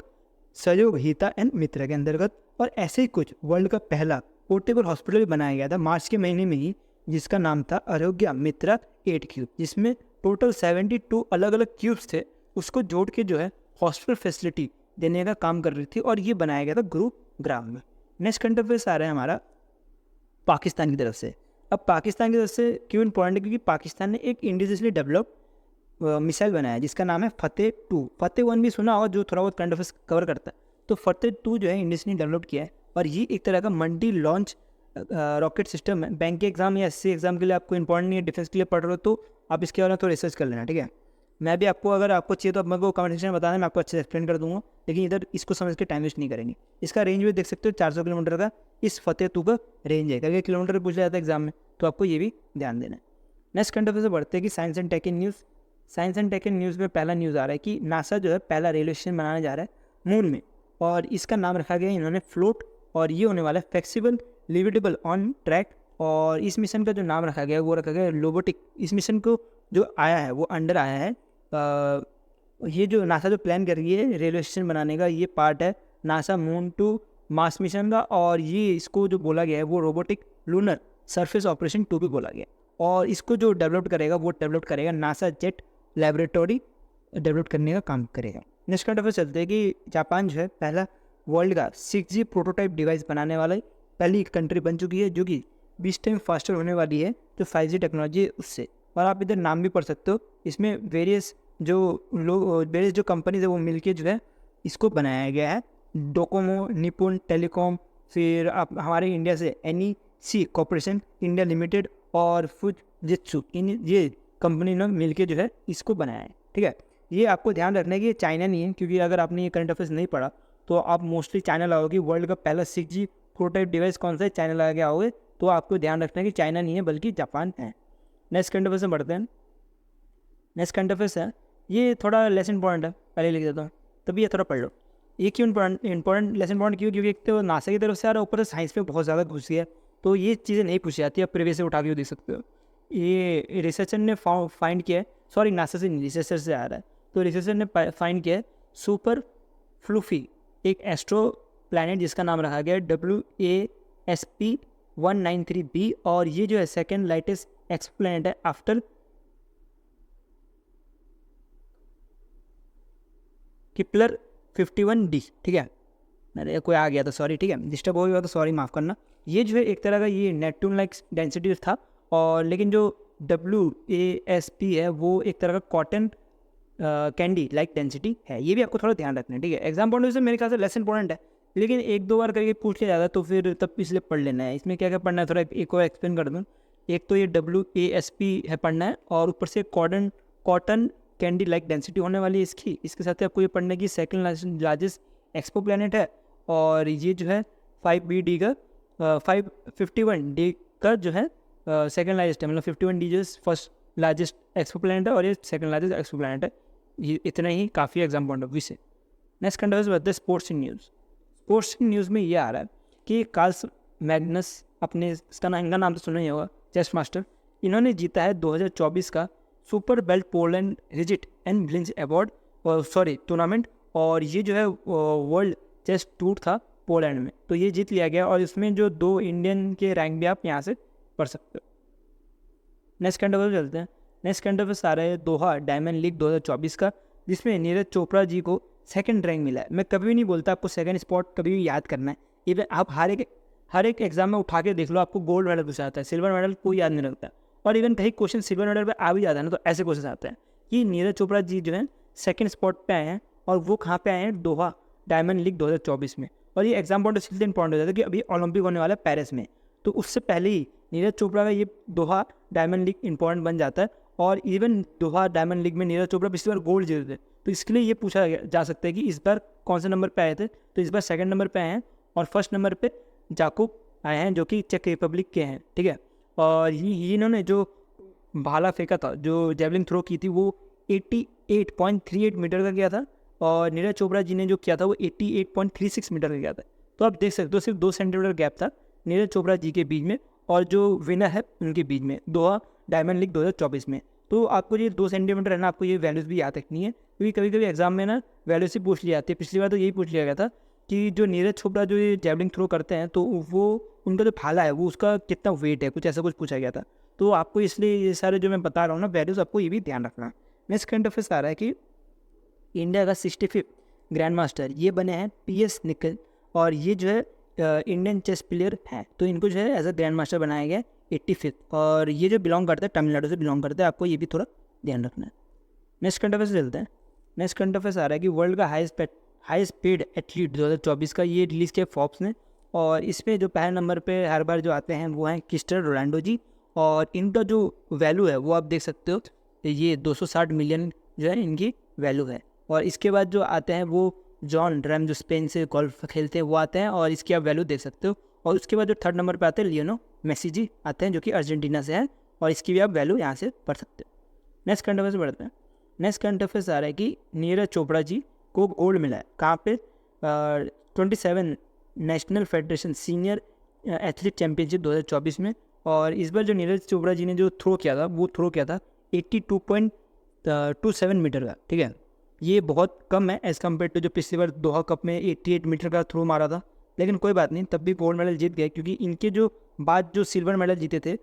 सहयोग हिता एंड मित्र के अंतर्गत। और ऐसे ही कुछ वर्ल्ड का पहला पोर्टेबल हॉस्पिटल भी बनाया गया था मार्च के महीने में ही, जिसका नाम था आरोग्य मित्रा 8 क्यूब, जिसमें टोटल 72 अलग अलग क्यूब्स थे, उसको जोड़ के जो है हॉस्पिटल फैसिलिटी देने का काम कर रही थी। और ये बनाया गया था गुरुग्राम में। नेक्स्ट कंट्री पे आ रहा है हमारा पाकिस्तान की तरफ से। अब पाकिस्तान की तरफ से क्यों इंपॉर्टेंट है, क्योंकि पाकिस्तान ने एक इंडिजिनियसली डेवलप मिसाइल बनाया जिसका नाम है फतेह 2। फतेह 1 भी सुना होगा जो थोड़ा बहुत करंट अफेयर्स कवर करता है। तो फतेह 2 जो है इंडिया ने डेवलप किया है, और ये एक तरह का मल्टी लॉन्च रॉकेट सिस्टम है। बैंक के एग्जाम या SC एग्जाम के लिए आपको इंपॉर्टेंट नहीं है, डिफेंस के लिए पढ़ रहे हो तो आप इसके बारे में तो रिसर्च कर लेना, ठीक है। मैं भी आपको अगर आपको चाहिए तो आप मेरे को कमेंट सेक्शन में बताना, मैं आपको अच्छे से एक्सप्लेन कर दूंगा, लेकिन इधर इसको समझ के टाइम वेस्ट नहीं करेंगे। इसका रेंज भी देख सकते हो 400 किलोमीटर का इस फतेह 2 का रेंज है, करके किलोमीटर पूछ लिया जाता है एग्जाम में, तो आपको ये भी ध्यान देना है। नेक्स्ट कंट्री से बढ़ते हैं कि science and tech in news. Science and tech in news में पहला न्यूज़ आ रहा है कि नासा जो है पहला रेलवे स्टेशन बनाने जा रहा है मून में, और इसका नाम रखा गया इन्होंने फ्लोट, और ये होने वाला है फ्लेक्सिबल लिविटेबल ऑन ट्रैक। और इस मिशन का जो नाम रखा गया है वो रखा गया है रोबोटिक। इस मिशन को जो आया है वो अंडर आया है ये जो नासा जो प्लान कर रही है रेलवे स्टेशन बनाने का, ये पार्ट है NASA moon to Mars mission का। और ये इसको जो बोला गया है वो रोबोटिक लूनर सरफेस ऑपरेशन 2 भी बोला गया है। और इसको जो डेवलप करेगा नासा जेट लैबोरेटरी डेवलप करने का काम करेगा। नेक्स्ट कंट्री पे चलते हैं कि जापान जो है पहला वर्ल्ड का 6G प्रोटोटाइप डिवाइस बनाने वाला पहली कंट्री बन चुकी है, जो कि 20 टाइम फास्टर होने वाली है जो 5G टेक्नोलॉजी है उससे। और आप इधर नाम भी पढ़ सकते हो, इसमें वेरियस जो कंपनीज है वो मिलके जो है इसको बनाया गया है। डोकोमो, निपुण टेलीकॉम, फिर आप हमारे इंडिया से NEC कॉर्पोरेशन इंडिया लिमिटेड और फुजित्सु, इन ये कंपनी ने मिलके जो है इसको बनाया है। ठीक है, ये आपको ध्यान रखना है कि ये चाइना नहीं है, क्योंकि अगर आपने ये करंट अफेयर्स नहीं पढ़ा तो आप मोस्टली चाइना लगाओगे। वर्ल्ड का पहला 6G प्रोटोटाइप डिवाइस कौन सा है, चाइना लगा के आओगे, तो आपको ध्यान रखना है कि चाइना नहीं है बल्कि जापान है। नेक्स्ट करंट अफेयर्स में बढ़ते हैं। नेक्स्ट करंट अफेयर्स है, ये थोड़ा लेस इंपॉर्टेंट है, पहले लिख देता हूँ, तभी ये थोड़ा पढ़ लो। ये क्यों इंपॉर्टेंट लेस इंपॉर्टेंट क्यों, क्योंकि एक तो नासा की तरफ से आ रहा है, ऊपर से साइंस पे बहुत ज़्यादा घुस गया, तो ये चीज़ें नहीं पूछी जाती, आप प्रीवियस से उठा के देख सकते हो। ये रिसर्चर ने फाइंड किया है, सॉरी नासा से नहीं, रिसर्चर से आ रहा है, तो रिसर्चर ने फाइंड किया है सुपर फ्लूफी, एक एस्ट्रो प्लैनेट जिसका नाम रखा गया है WASP 193b, और ये जो है सेकेंड लाइटेस्ट एक्सप्लैनेट है आफ्टर किपलर 51d। ठीक है, अरे कोई आ गया था, सॉरी, ठीक है, डिस्टर्ब हो गया तो सॉरी, माफ़ करना। ये जो है एक तरह का ये नेपट्टून लाइक डेंसिटी था, और लेकिन जो WASP है वो एक तरह का कॉटन कैंडी लाइक डेंसिटी है। ये भी आपको थोड़ा ध्यान रखना है। ठीक है, एग्जाम पॉइंट से मेरे ख्याल से लेस इंपॉर्टेंट है, लेकिन एक दो बार करके पूछ लिया जाता तो फिर तब इसलिए पढ़ लेना है। इसमें क्या क्या पढ़ना है, थोड़ा एक और एक्सप्लेन कर दूँ। एक तो ये WASP है पढ़ना है, और ऊपर से कॉटन कैंडी लाइक डेंसिटी होने वाली है इसकी। इसके साथ ही आपको ये पढ़ना है कि सेकंड लार्जेस्ट एक्सपो प्लैनेट है, और ये जो है 5BD का 551D का जो है सेकंड लार्जेस्ट है, मतलब 51D जो फर्स्ट लार्जेस्ट एक्सपो प्लैनेट है और ये सेकंड लार्जेस्ट एक्सपो प्लैनेट है। ये इतना ही काफ़ी एग्जाम पॉइंट ऑफ व्यू से। नेक्स्ट कंट्रोवर्सी बढ़ते हैं sports in news. Sports in news में ये आ रहा है कि कार्ल्स मैग्नस, अपने इनका नाम तो सुना ही होगा, चेस मास्टर, इन्होंने जीता है 2024 का Superbet Poland rapid and blitz award tournament, और ये जो है वर्ल्ड चेस टूर था पोलैंड में, तो ये जीत लिया गया, और इसमें जो 2 इंडियन के रैंक भी आप यहाँ से पढ़ सकते हो। नेक्स्ट कंट्रोवर्सी चलते हैं। नेक्स्ट कंट्रोवर्सी आ रहा है दोहा डायमंड लीग 2024 का, जिसमें नीरज चोपड़ा जी को सेकंड रैंक मिला है। मैं कभी भी नहीं बोलता आपको सेकंड स्पॉट कभी भी याद करना है, इवन आप हर एक एग्जाम में उठा के देख लो, आपको गोल्ड मेडल पूछा जाता है, सिल्वर मेडल कोई याद नहीं रखता, और इवन कहीं क्वेश्चन सिल्वर मेडल पे आ भी जाता है ना, तो ऐसे क्वेश्चन आते हैं कि नीरज चोपड़ा जी जो है सेकंड स्पॉट पे आए हैं, और वो कहाँ पे आए हैं, दोहा डायमंड लीग 2024 में। और ये एग्जाम पॉइंट इसलिए इंपॉर्टेंट हो जाता है कि अभी ओलंपिक होने वाला है पेरिस में, तो उससे पहले ही नीरज चोपड़ा का ये दोहा डायमंड लीग इंपॉर्टेंट बन जाता है। और इवन दोहा डायमंड लीग में नीरज चोपड़ा पिछली बार गोल्ड जीते थे, तो इसके लिए ये पूछा जा सकता है कि इस बार कौन से नंबर पे आए थे, तो इस बार सेकंड नंबर पे आए हैं, और फर्स्ट नंबर पे जाकुब आए हैं जो कि चेक रिपब्लिक के हैं। ठीक है, और ये इन्होंने जो भाला फेंका था, जो जेवलिन थ्रो की थी, वो 88.38 मीटर का किया था, और नीरज चोपड़ा जी ने जो किया था वो 88.36 मीटर का किया था। तो आप देख सकते हो सिर्फ 2 सेंटीमीटर गैप था नीरज चोपड़ा जी के बीच में और जो विनर है उनके बीच में, दोहा डायमंड लीग 2024 में। तो आपको ये 2 सेंटीमीटर है ना, आपको ये वैल्यूज़ भी याद रखनी है, क्योंकि कभी कभी एग्जाम में ना वैल्यूज से पूछ ली जाती है। पिछली बार तो यही पूछ लिया गया था कि जो नीरज चोपड़ा जो ये जेवलिन थ्रो करते हैं, तो वो उनका जो भाला है वो उसका कितना वेट है, कुछ ऐसा कुछ पूछा गया था। तो आपको इसलिए ये सारे जो मैं बता रहा हूँ ना वैल्यूज़, आपको ये भी ध्यान रखना। नेक्स्ट करंट अफेयर्स आ रहा है कि इंडिया का 65 ग्रैंड मास्टर ये बने हैं PS निकल, और ये जो है इंडियन चेस प्लेयर हैं, तो इनको जो है एज अ ग्रैंड मास्टर बनाया गया 85, और ये जो बिलोंग करते हैं तमिलनाडु से बिलोंग करते हैं, आपको ये भी थोड़ा ध्यान रखना है। नेक्स्ट करंट अफेयर्स चलते हैं। नेक्स्ट करंट अफेयर्स आ रहा है कि वर्ल्ड का हाईएस्ट पेड एथलीट 2024 का ये रिलीज़ किया फोर्ब्स ने, और इसमें जो पहले नंबर पे हर बार जो आते हैं वो हैं क्रिस्टियानो रोनाल्डो जी, और इनका जो वैल्यू है वो आप देख सकते हो, ये 260 मिलियन जो है इनकी वैल्यू है। और इसके बाद जो आते हैं वो जॉन रैम जो स्पेन से गोल्फ खेलते हैं वो आते हैं, और इसकी आप वैल्यू देख सकते हो। और उसके बाद जो थर्ड नंबर पे आते हैं लियोनो मेसी जी आते हैं जो कि अर्जेंटीना से हैं, और इसकी भी आप वैल्यू यहाँ से पढ़ सकते हो। नेक्स्ट करंट अफेयर्स बढ़ते हैं। नेक्स्ट करंट अफेयर्स आ रहा है कि नीरज चोपड़ा जी को गोल्ड मिला है कहाँ पे, 27 national federation senior athlete championship 2024 में। और इस बार जो नीरज चोपड़ा जी ने जो थ्रो किया था वो थ्रो किया था 82.27 मीटर का। ठीक है, ये बहुत कम है एज़ कम्पेयर टू जो पिछली बार दोहा कप में 88 मीटर का थ्रो मारा था, लेकिन कोई बात नहीं, तब भी गोल्ड मेडल जीत गए, क्योंकि इनके जो बाद जो सिल्वर मेडल जीते थे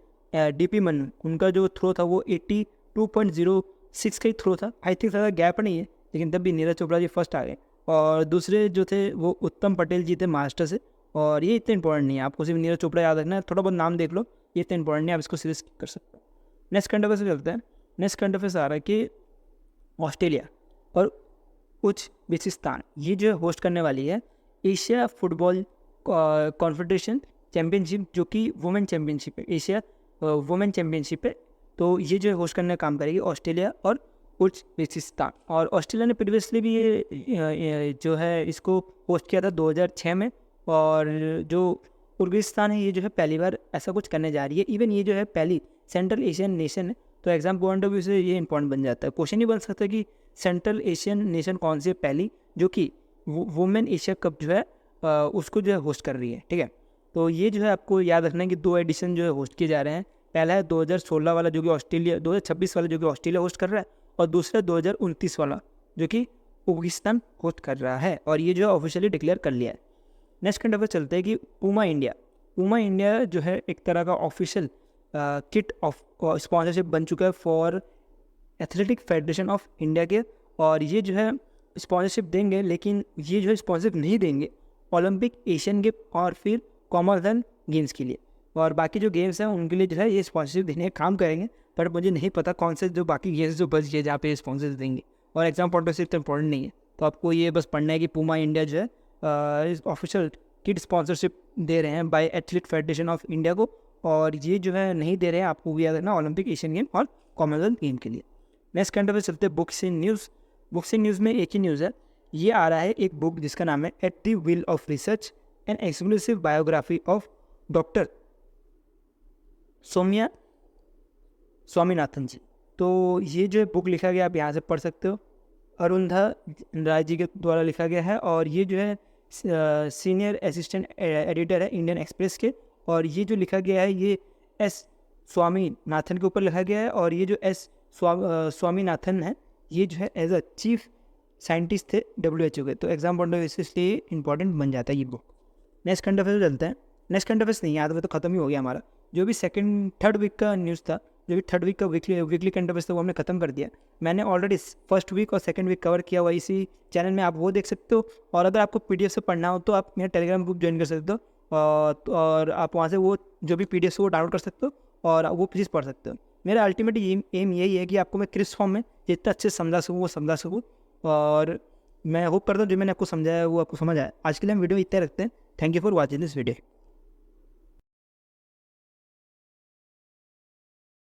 DP मनु, उनका जो थ्रो था वो 82.06 का ही थ्रो था। आई थिंक ज़्यादा गैप नहीं है, लेकिन तब भी नीरज चोपड़ा जी फर्स्ट आ गए, और दूसरे जो थे वो उत्तम पटेल जी थे महाराष्ट्र से। और ये इतने इंपॉर्टेंट नहीं है, आपको सिर्फ नीरज चोपड़ा याद रखना है, थोड़ा बहुत नाम देख लो, ये इतने इंपॉर्टेंट नहीं है, आप इसको सीधे skip कर सकते हो। नेक्स्ट करंट अफेयर से चलते हैं। नेक्स्ट करंट अफेयर आ रहा है कि ऑस्ट्रेलिया और उज्बेकिस्तान ये जो होस्ट करने वाली है एशिया फुटबॉल कॉन्फेडरेशन चैम्पियनशिप, जो कि वुमेन चैम्पियनशिप है, एशिया वुमेन चैम्पियनशिप है। तो ये जो होस्ट करने का काम करेगी ऑस्ट्रेलिया और उज्बेकिस्तान। और ऑस्ट्रेलिया ने प्रीवियसली भी ये जो है इसको होस्ट किया था 2006 में। और जो उज्बेकिस्तान है ये जो है पहली बार ऐसा कुछ करने जा रही है। इवन ये जो है पहली सेंट्रल एशियन नेशन है, तो एग्जाम पॉइंट ऑफ व्यू से ये इंपॉर्टेंट बन जाता है। क्वेश्चन ही बन सकता है कि सेंट्रल एशियन नेशन कौन सी है पहली जो कि वुमेन एशिया कप जो है उसको जो है होस्ट कर रही है, ठीक है। तो ये जो है आपको याद रखना है कि 2 एडिशन जो है होस्ट किए जा रहे हैं। पहला है 2016 वाला जो कि ऑस्ट्रेलिया, 2026 वाला जो कि ऑस्ट्रेलिया होस्ट कर रहा है, और दूसरा 2029 वाला जो कि उज्बेकिस्तान होस्ट कर रहा है। और ये जो है ऑफिशियली डिक्लेयर कर लिया है। नेक्स्ट करंट अफेयर चलते हैं कि पूमा इंडिया जो है एक तरह का ऑफिशियल किट ऑफ स्पॉन्सरशिप बन चुका है for athletic federation of India के। और ये जो है स्पॉन्सरशिप देंगे, लेकिन ये जो है स्पॉन्सरशिप नहीं देंगे ओलंपिक, एशियन गेम और फिर कॉमनवेल्थ गेम्स के लिए। और बाकी जो गेम्स हैं उनके लिए जो है ये स्पॉन्सरशिप देने का काम करेंगे, पर मुझे नहीं पता कौन से जो बाकी गेम्स जो बच गए जहाँ पे स्पॉन्सरशिप देंगे। और एग्जाम पॉइंट ऑफ तो इंपॉर्टेंट नहीं है, तो आपको ये बस पढ़ना है कि पूमा इंडिया जो है ऑफिशियल किट स्पॉन्सरशिप दे रहे हैं by athlete federation of India को। और ये जो है नहीं दे रहे हैं, आपको भी याद रखना, ओलंपिक, एशियन गेम और कॉमनवेल्थ गेम के लिए। नेक्स्ट करंट अफेयर चलते हैं books in news. Books in news में एक ही न्यूज़ है, ये आ रहा है एक बुक जिसका नाम है at the wheel of research an exclusive biography of doctor Soumya Swaminathan ji. तो ये जो बुक लिखा गया आप यहाँ से पढ़ सकते हो, अरुंधा राय जी के द्वारा लिखा गया है। और ये जो है सीनियर असिस्टेंट एडिटर है इंडियन एक्सप्रेस के। और ये जो लिखा गया है ये एस स्वामीनाथन के ऊपर लिखा गया है। और ये जो एस स्वामीनाथन है ये जो है एज अ चीफ साइंटिस्ट थे WHO के। तो एग्जाम पॉइंट ऑफ व्यू से इसलिए इंपॉर्टेंट बन जाता है ये बुक। नेक्स्ट करंट अफेयर चलते हैं। नेक्स्ट करंट अफेयर्स नहीं याद, वो तो खत्म ही हो गया हमारा। जो भी थर्ड वीक का न्यूज़ था, जो भी थर्ड वीक का वीकली करंट अफेयर्स था, वो हमने खत्म कर दिया। मैंने ऑलरेडी फर्स्ट वीक और सेकंड वीक कवर किया हुआ इसी चैनल में, आप वो देख सकते हो। और अगर आपको PDF से पढ़ना हो तो आप मेरा टेलीग्राम ग्रुप ज्वाइन कर सकते हो, और आप वहाँ से वो जो भी PDF है वो डाउनलोड कर सकते हो और वो प्लीज़ पढ़ सकते हो। मेरा अल्टीमेट एम यही है कि आपको मैं क्रिस्प फॉर्म में जितना अच्छे समझा सकूँ वो समझा सकूँ। और मैं होप करता हूँ जो मैंने आपको समझाया वो आपको समझ आया। आज के लिए हम वीडियो इतना रखते हैं। Thank you for watching this video.